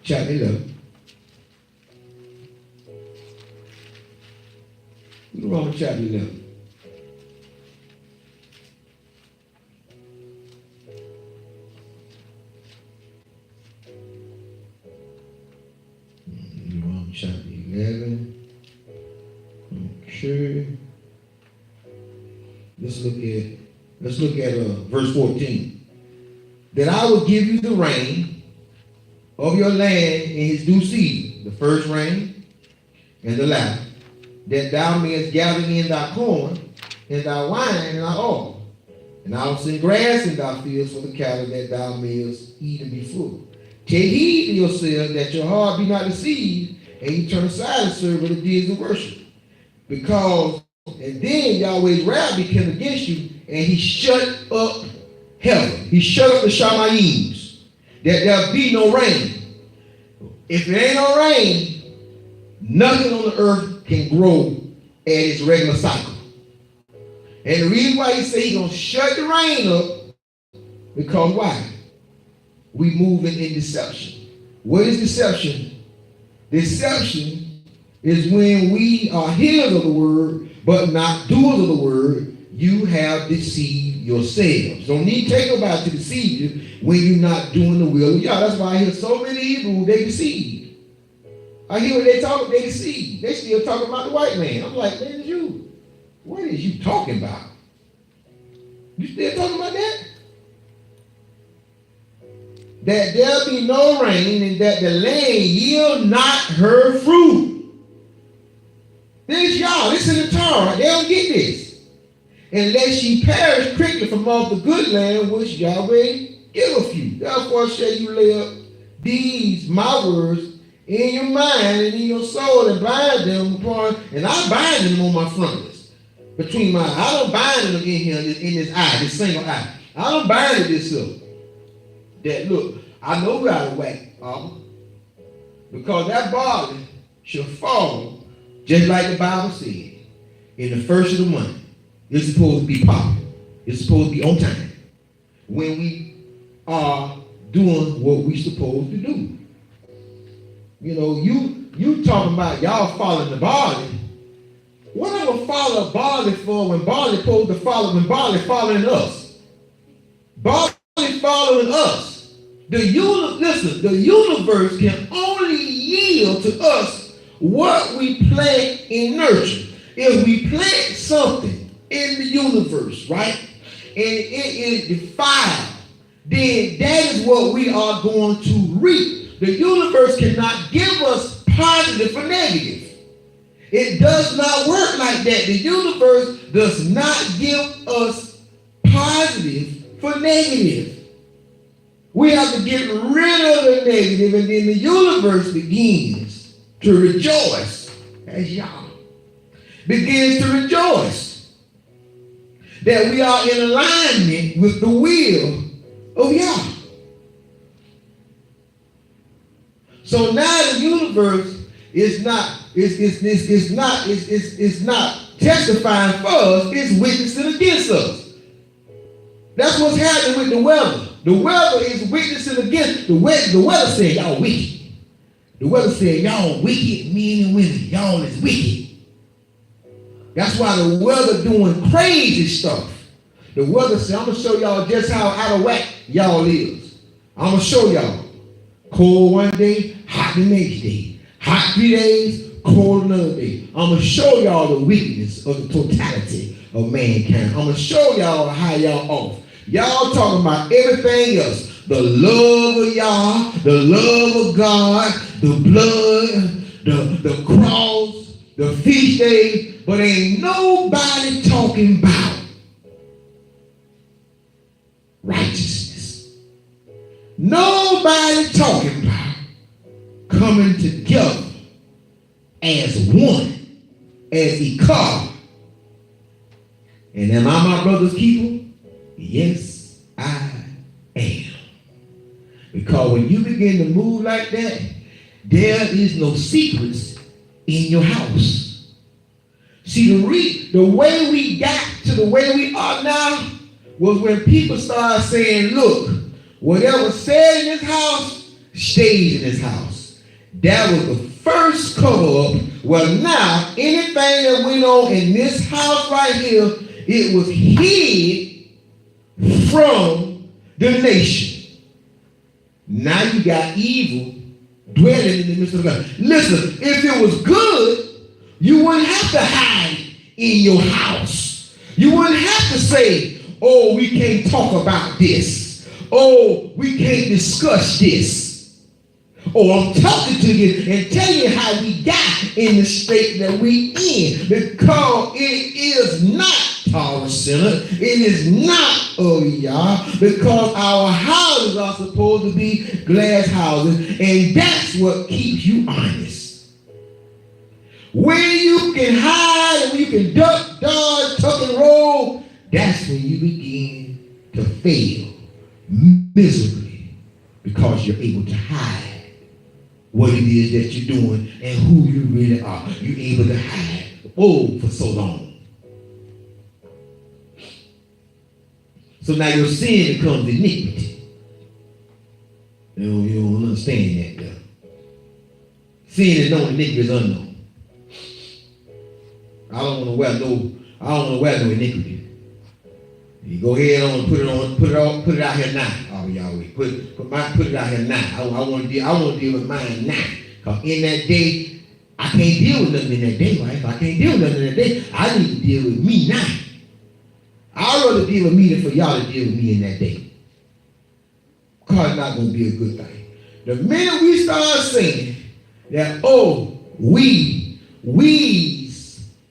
chapter 11. Deuteronomy chapter 11. Deuteronomy chapter 11. Okay. Let's look at verse 14. That I will give you the rain of your land in his due season, the first rain and the latter, that thou mayest gather in thy corn and thy wine and thy oil. And I will send grass in thy fields for the cattle, that thou mayest eat and be full. Take heed to yourself that your heart be not deceived, and you turn aside and serve other deities of worship. Because, and then Yahweh's wrath became against you, and he shut up heaven. He shut up the Shamayims, that there be no rain. If it ain't no rain, nothing on the earth can grow at its regular cycle. And the reason why he said he's going to shut the rain up, because why? We moving in deception. What is deception? Deception is when we are hearers of the word, but not doers of the word. You have deceived yourselves. Don't need to take nobody to deceive you when you're not doing the will of Yah. That's why I hear so many Hebrews, they deceived. I hear when they talk, they deceived. They still talking about the white man. I'm like, man, what is you talking about? You still talking about that? That there be no rain and that the land yield not her fruit. This y'all, this is the Torah. They don't get this. Unless ye perish quickly from off the good land which Yahweh giveth you. Therefore shall you lay up these my words in your mind and in your soul, and bind them upon, and I bind them on my frontlets, between my, I don't bind them in here, in this eye, this single eye. I don't bind it this up. That look, I know we're out of whack, because that body shall fall, just like the Bible said, in the first of the month. It's supposed to be proper. It's supposed to be on time. When we are doing what we're supposed to do. You know, you talking about y'all following the barley. What am I follow barley for when barley supposed to follow when barley following us? Barley following us. The universe can only yield to us what we plant and nurture. If we plant something in the universe, right, and it is defiled, then that is what we are going to reap. The universe cannot give us positive or negative. It does not work like that. The universe does not give us positive for negative. We have to get rid of the negative, and then the universe begins to rejoice, as Yah begins to rejoice that we are in alignment with the will of Yah. So now the universe is not testifying for us, it's witnessing against us. That's what's happening with the weather. The weather is witnessing against the weather saying y'all wicked. The weather saying y'all wicked men and women. Y'all is wicked. That's why the weather doing crazy stuff. The weather said, I'm going to show y'all just how out of whack y'all is. I'm going to show y'all. Cold one day, hot the next day. Hot 3 days, cold another day. I'm going to show y'all the weakness of the totality of mankind. I'm going to show y'all how y'all off. Y'all talking about everything else. The love of y'all, the love of God, the blood, the cross, the feast day, but ain't nobody talking about righteousness. Nobody talking about coming together as one, as Ikar. And am I my brother's keeper? Yes, I am. Because when you begin to move like that, there is no secrets in your house. See, the way we got to the way we are now was when people started saying, look, whatever said in this house stays in this house. That was the first cover up. Well, now, anything that went on in this house right here, it was hid from the nation. Now you got evil dwelling in the midst of God. Listen, if it was good, you wouldn't have to hide in your house. You wouldn't have to say, oh, we can't talk about this. Oh, we can't discuss this. Oh, I'm talking to you and telling you how we got in the state that we in, because it is not Torah Center. It is not OER, because our houses are supposed to be glass houses, and that's what keeps you honest. When you can hide and when you can duck, dodge, tuck and roll, that's when you begin to fail miserably, because you're able to hide what it is that you're doing and who you really are. You're able to hide for so long. So now your sin becomes iniquity. You don't understand that though. Sin is known, iniquity is unknown. I don't want to wear no iniquity. You go ahead on, put it out here now. Oh, Yahweh, put it out here now. I want to deal with mine now. Because in that day, I can't deal with nothing in that day, right? If I can't deal with nothing in that day, I need to deal with me now. I'd rather deal with me than for y'all to deal with me in that day. Because it's not going to be a good thing. The minute we start saying that, we's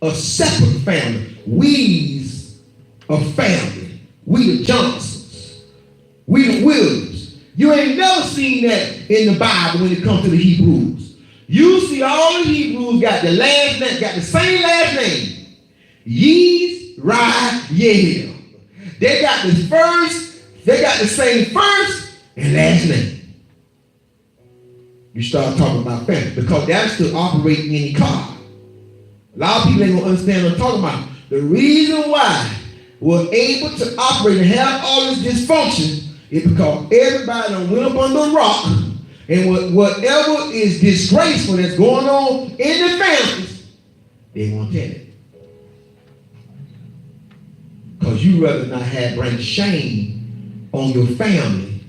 a separate family, we's a family, we the Johnsons, we the Williams. You ain't never seen that in the Bible when it comes to the Hebrews. You see all the Hebrews got the last name, got the same last name. Yisrael. They got the same first and last name. You start talking about family, because that's still operating in the car. A lot of people ain't gonna understand what I'm talking about. The reason why we're able to operate and have all this dysfunction is because everybody done went up under a rock, and whatever is disgraceful that's going on in the families, they won't tell it. Because you rather not bring shame on your family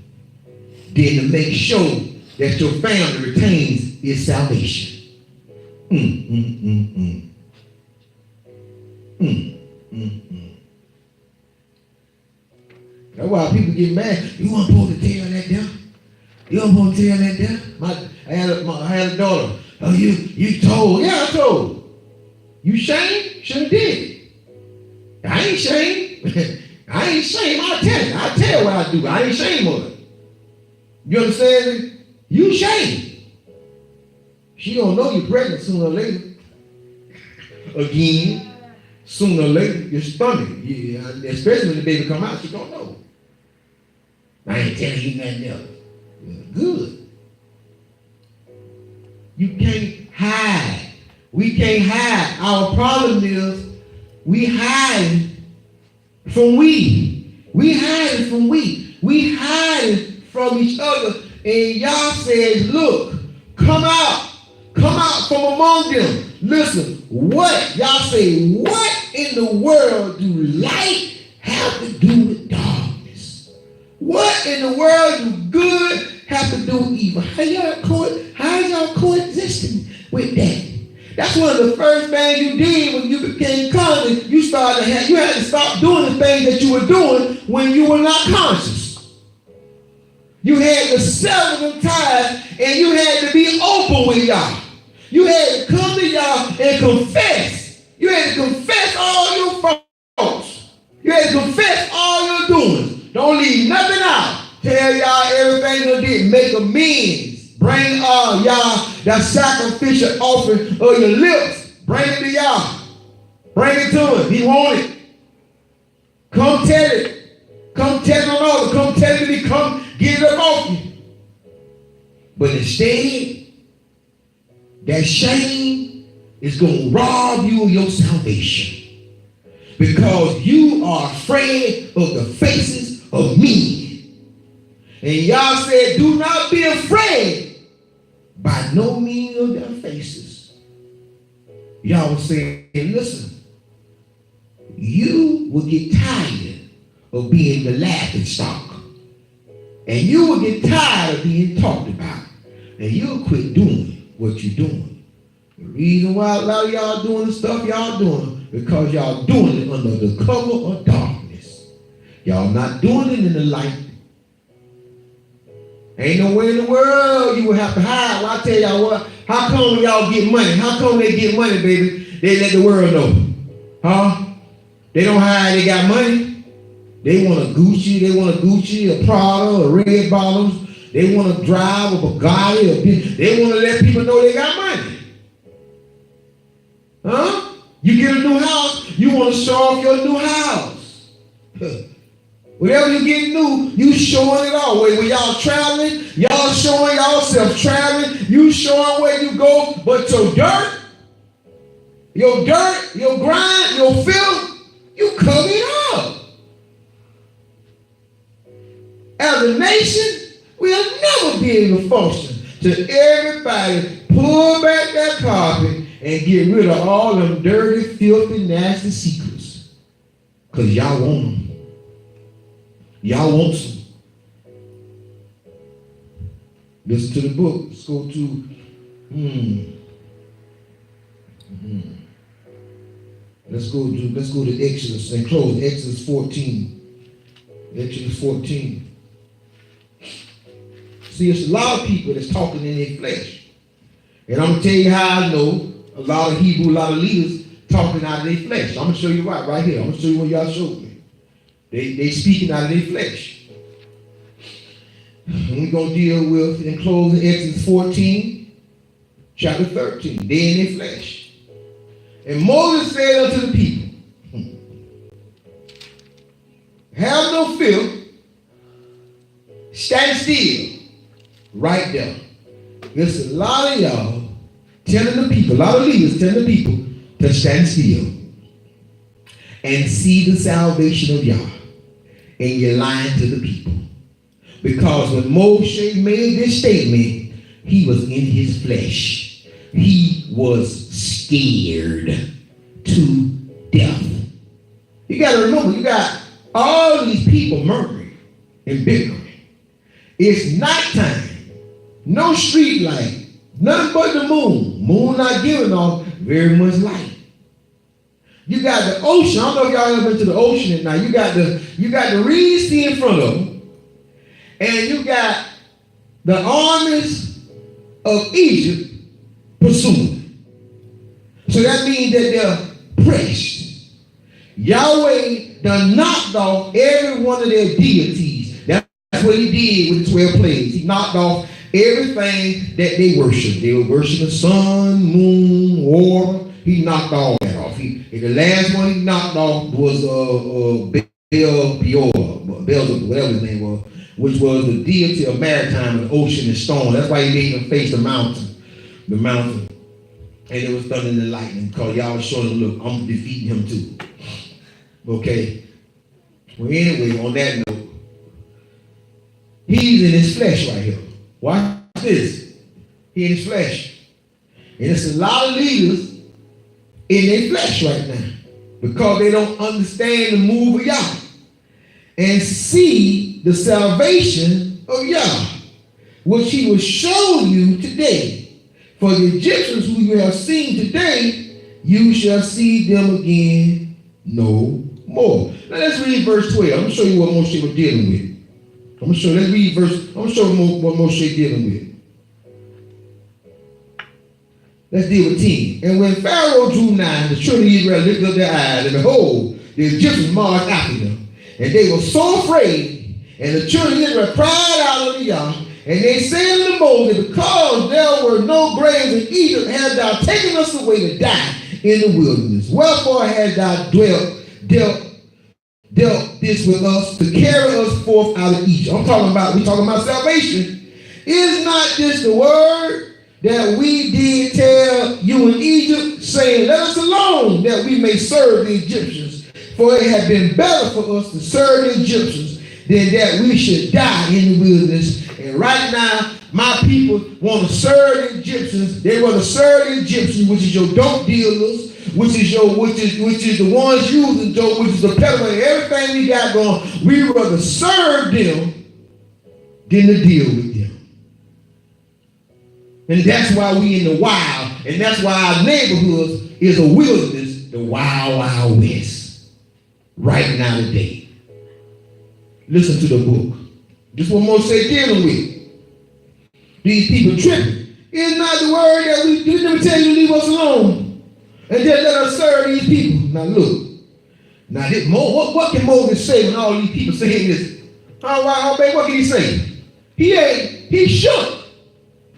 than to make sure that your family retains its salvation. That's why people get mad. You weren't supposed to tell that there. You weren't supposed to tell that there. I had a daughter. Oh, you told. Yeah, I told. You shame? Should have did it. I ain't shame. I ain't shame. I'll tell you. I'll tell you what I do. I ain't shame of it. You understand me? You shame. She don't know you're pregnant sooner or later. Again, sooner or later, your stomach, especially when the baby come out, she don't know. I ain't telling you nothing else. Good. You can't hide. We can't hide. Our problem is we hide from we. We hide from we. We hide from each other. And y'all says, look, come out. Come out from among them. Listen, what? Y'all say, what in the world do light have to do with darkness? What in the world do good have to do with evil? How y'all coexisting with that? That's one of the first things you did when you became conscious. You had to stop doing the things that you were doing when you were not conscious. You had to sever them ties, and you had to be open with y'all. You had to come to y'all and confess. You had to confess all your faults. You had to confess all your doings. Don't leave nothing out. Tell y'all everything you did. Make amends. Bring y'all that sacrificial offering of your lips. Bring it to y'all. Bring it to him. He want it. Come tell it. Come tell it on over. Come tell it to me. Come get it up off you. But instead, that shame is going to rob you of your salvation. Because you are afraid of the faces of men. And y'all said, do not be afraid by no means of their faces. Y'all were saying, listen, you will get tired of being the laughing stock. And you will get tired of being talked about. And you'll quit doing what you're doing. The reason why a lot of y'all doing the stuff y'all doing, because y'all doing it under the cover of darkness. Y'all not doing it in the light. Ain't no way in the world you will have to hide. Well, I tell y'all what, how come when y'all get money? How come they get money, baby? They let the world know. Huh? They don't hide they got money. They want a Gucci, a Prada, a Red Bottoms. They want to drive a Bugatti. They want to let people know they got money. Huh? You get a new house, you want to show off your new house. Whatever you get new, you showing it all. When y'all traveling, y'all showing yourself traveling. You showing where you go, but your dirt, your grind, your filth, you cover it up. As a nation, we'll never be able to function till everybody pull back that carpet and get rid of all them dirty, filthy, nasty secrets. Because y'all want them. Y'all want some. Listen to the book. Let's go to Let's go to Exodus and close. Exodus 14. Exodus 14. See, it's a lot of people that's talking in their flesh. And I'm going to tell you how I know a lot of Hebrew, a lot of leaders talking out of their flesh. I'm going to show you right here. I'm going to show you what y'all showed me. They speaking out of their flesh. And we're going to deal with, in closing, Exodus 14, chapter 13. They in their flesh. And Moses said unto the people, have no fear, stand still. Right there. There's a lot of y'all telling the people, a lot of leaders telling the people to stand still and see the salvation of Yah. And you're lying to the people. Because when Moshe made this statement, he was in his flesh. He was scared to death. You got to remember, you got all these people murdering and bickering. It's nighttime. No street light, nothing but the moon. Moon not giving off very much light. You got the ocean. I don't know if y'all ever been to the ocean at night. You got the Red Sea in front of them, and you got the armies of Egypt pursuing. So that means that they're pressed. Yahweh done knocked off every one of their deities. That's what he did with the 12 plagues. He knocked off everything that they worshiped. They were worshiping the sun, moon, water. He knocked all that off. The last one he knocked off was Beelzebub, whatever his name was, which was the deity of maritime and ocean and storm. That's why he didn't even face the mountain. the mountain. And it was thunder and lightning because y'all was showing him, look, I'm defeating him too. Okay. Well, anyway, on that note, he's in his flesh right here. Watch this. He in his flesh. And it's a lot of leaders in their flesh right now because they don't understand the move of Yah and see the salvation of Yah, which he will show you today. For the Egyptians who you have seen today, you shall see them again no more. Now let's read verse 12. I'm going to show you what Moshe was dealing with. Let's read verse, I'm going to show you what Moshe dealing with. Let's deal with 10. And when Pharaoh drew nigh, the children of Israel lifted up their eyes, and behold, the Egyptians marched after them. And they were so afraid, and the children of Israel cried out unto Yah, and they said unto Moses, because there were no graves in Egypt, hast thou taken us away to die in the wilderness. Wherefore hast thou dealt this with us to carry us forth out of Egypt? We talking about salvation. Is not this the word that we did tell you in Egypt, saying, let us alone, that we may serve the Egyptians? For it had been better for us to serve the Egyptians than that we should die in the wilderness. And right now, my people want to serve the Egyptians. They want to serve the Egyptians, which is your dope dealers, which is the ones using dope, which is the peddler, everything we got going. We rather serve them than to deal with them. And that's why we in the wild, and that's why our neighborhoods is a wilderness, the wild, wild west, right now today. Listen to the book. This is what Moshe dealing with. These people tripping. It's not the word that we did never tell you to leave us alone and just let us serve these people. Now look. Now what can Moses say when all these people saying this? What can he say? He shook.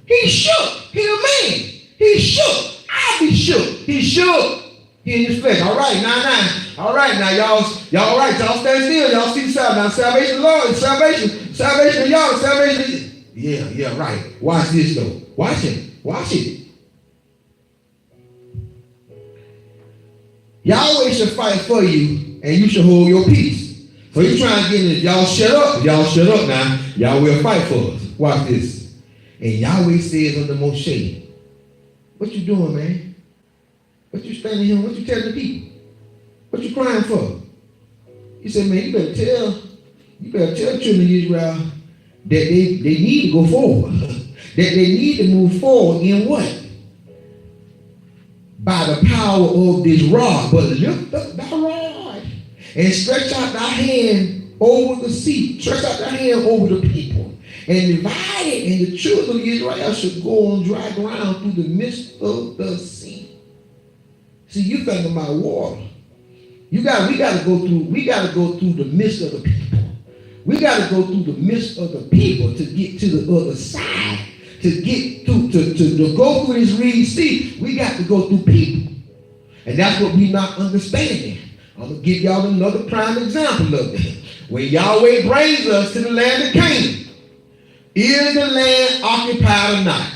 He shook. He a man. He shook. I'll be shook. He shook. He in his flesh. All right, now. All right, now y'all all right. Y'all stand still. Y'all see the salvation. Now salvation of the Lord is salvation. Salvation of y'all. Salvation. Yeah, right. Watch this though. Watch it. Watch it. Yahweh shall fight for you, and you shall hold your peace. So he's trying to get in. Y'all shut up. Y'all shut up now. Y'all will fight for us. Watch this. And Yahweh says unto Moshe, what you doing, man? What you standing here? What you telling the people? What you crying for? He said, man, you better tell the children of Israel that they need to go forward. That they need to move forward in what? By the power of this rod. But lift up thy rod and stretch out thy hand over the sea. Stretch out thy hand over the people. And divide it, and the children of Israel should go on dry ground through the midst of the sea. See, you thinking about water. We gotta go through the midst of the people. We gotta go through the midst of the people to get to the other side. To get to go through this Red Sea, we got to go through people. And that's what we're not understanding. I'm gonna give y'all another prime example of it. When Yahweh brings us to the land of Canaan, is the land occupied or not?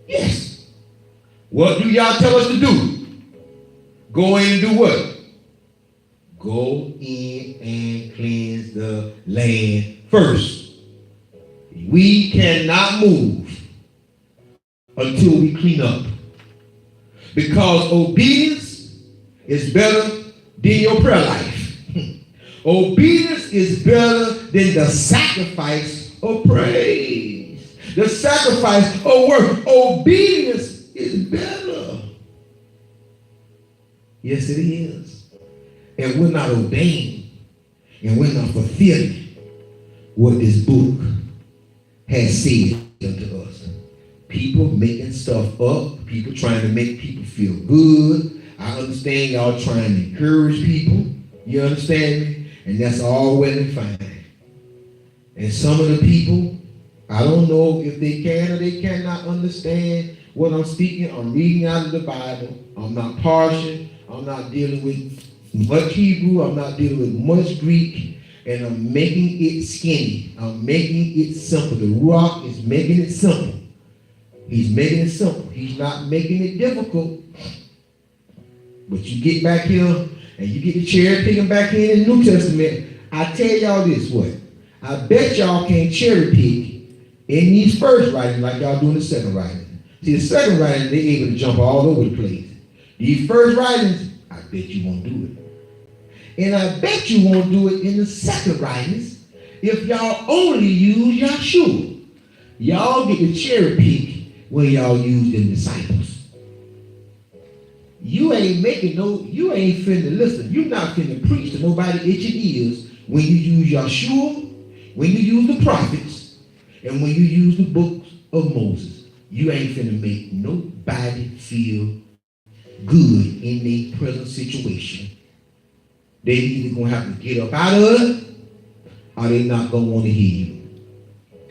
Yes. What do y'all tell us to do? Go in and do what? Go in and cleanse the land first. We cannot move until we clean up. Because obedience is better than your prayer life. Obedience is better than the sacrifice of praise. The sacrifice of work. Obedience is better. Yes, it is. And we're not obeying. And we're not fulfilling what this book has said unto us. People making stuff up. People trying to make people feel good. I understand y'all trying to encourage people. You understand me? And that's all well and fine. And some of the people, I don't know if they can or they cannot understand what I'm speaking. I'm reading out of the Bible. I'm not partial. I'm not dealing with much Hebrew. I'm not dealing with much Greek. And I'm making it skinny. I'm making it simple. The Ruach is making it simple. He's making it simple. He's not making it difficult. But you get back here and you get the cherry picking back in the New Testament. I tell y'all this, what? I bet y'all can't cherry pick in these first writings like y'all do in the second writing. See, the second writing, they're able to jump all over the place. These first writings, I bet you won't do it. And I bet you won't do it in the second writings if y'all only use Yahshua. Y'all get the cherry pick when y'all use them disciples. You ain't you ain't finna listen. You're not finna preach to nobody itching ears when you use Yahshua, when you use the prophets, and when you use the books of Moses. You ain't finna make nobody feel good in their present situation. They either gonna have to get up out of it, or they not gonna want to hear you.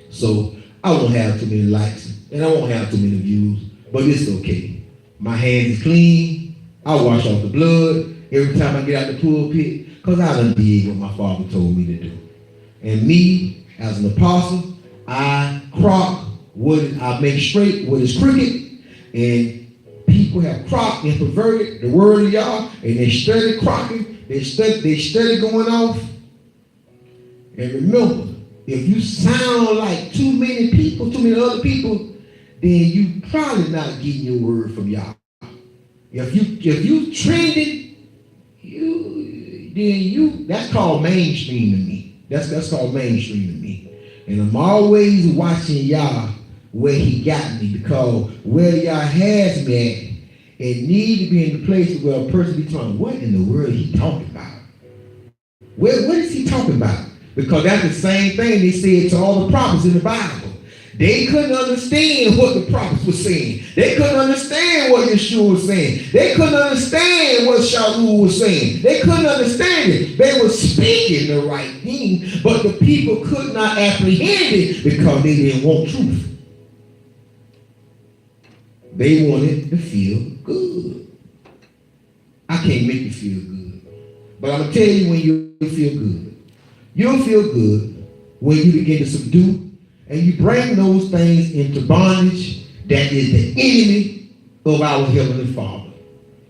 So I won't have too many likes, and I won't have too many views, but it's okay. My hands is clean. I wash off the blood every time I get out the pulpit, because I done did what my father told me to do. And me, as an apostle, I crock I make straight what is crooked, and people have crocked and perverted the word of y'all, and they study crocking, they study going off. And remember, if you sound like too many other people, then you probably not getting your word from y'all. If you trending, that's called mainstream to me. That's called mainstream to me. And I'm always watching y'all where he got me, because where y'all has me at, it need to be in the place where a person be talking, what in the world he talking about? What is he talking about? Because that's the same thing they said to all the prophets in the Bible. They couldn't understand what the prophets were saying. They couldn't understand what Yeshua was saying. They couldn't understand what Shaul was saying. They couldn't understand it. They were speaking the right thing, but the people could not apprehend it because they didn't want truth. They wanted to feel good. I can't make you feel good, but I'm going to tell you when you feel good. You'll feel good when you begin to subdue and you bring those things into bondage that is the enemy of our Heavenly Father.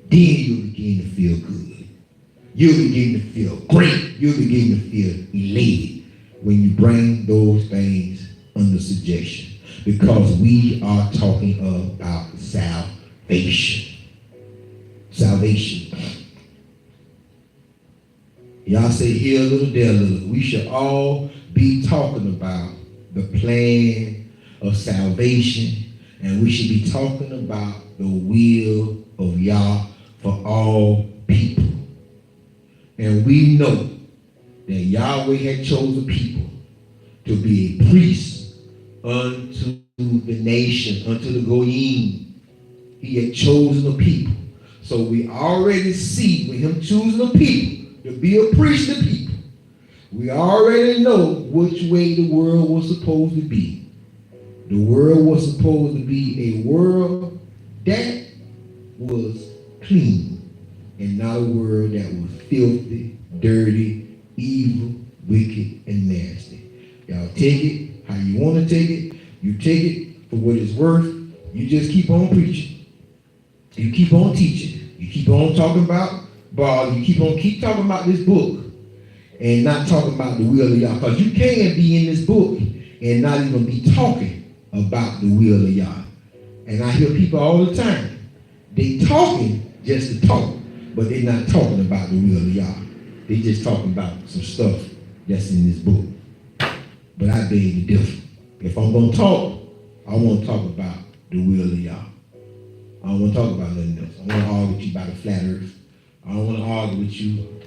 Then you'll begin to feel good. You'll begin to feel great. You'll begin to feel elated when you bring those things under subjection. Because we are talking about salvation. Salvation. Y'all say here a little, there a little. We should all be talking about the plan of salvation, and we should be talking about the will of Yah for all people. And we know that Yahweh had chosen people to be a priest unto the nation, unto the Goyim. He had chosen the people. So we already see with him choosing the people to be a priest to people, we already know which way the world was supposed to be. The world was supposed to be a world that was clean and not a world that was filthy, dirty, evil, wicked, and nasty. Y'all take it how you want to take it. You take it for what it's worth. You just keep on preaching. You keep on teaching. You keep on talking about Baal. You keep talking about this book and not talking about the will of Yah. Because you can't be in this book and not even be talking about the will of Yah. And I hear people all the time. They talking just to talk, but they're not talking about the will of Yah. They just talking about some stuff that's in this book. But I beg to differ. If I'm going to talk, I want to talk about the will of Yah. I don't want to talk about nothing else. I want to argue with you about the flat earth. I don't want to argue with you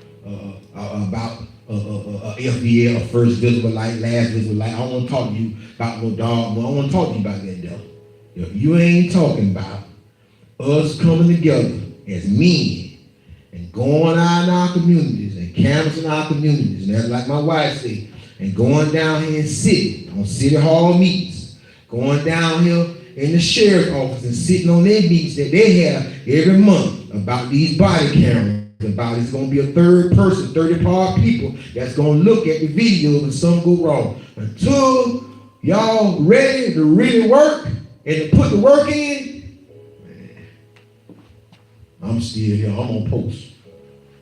about FVL, a first visible light, last visible light. I don't want to talk to you about no dog. I don't want to talk to you about that devil. If you ain't talking about us coming together as men and going out in our communities and canvassing our communities, and that's like my wife said, and going down here and sitting on city hall meetings, going down here in the sheriff's office and sitting on their meetings that they have every month about these body cameras, about it's going to be a third person, 30-part people that's going to look at the videos and something go wrong. Until y'all ready to really work and to put the work in, man, I'm still here. I'm on post.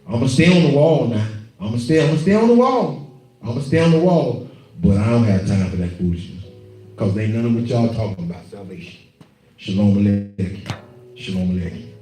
I'm gonna stay on the wall now. I'm gonna stay on the wall. I'm gonna stay on the wall. But I don't have time for that foolishness. Because ain't none of what y'all talking about salvation. Shalom Aleichem. Shalom Aleichem.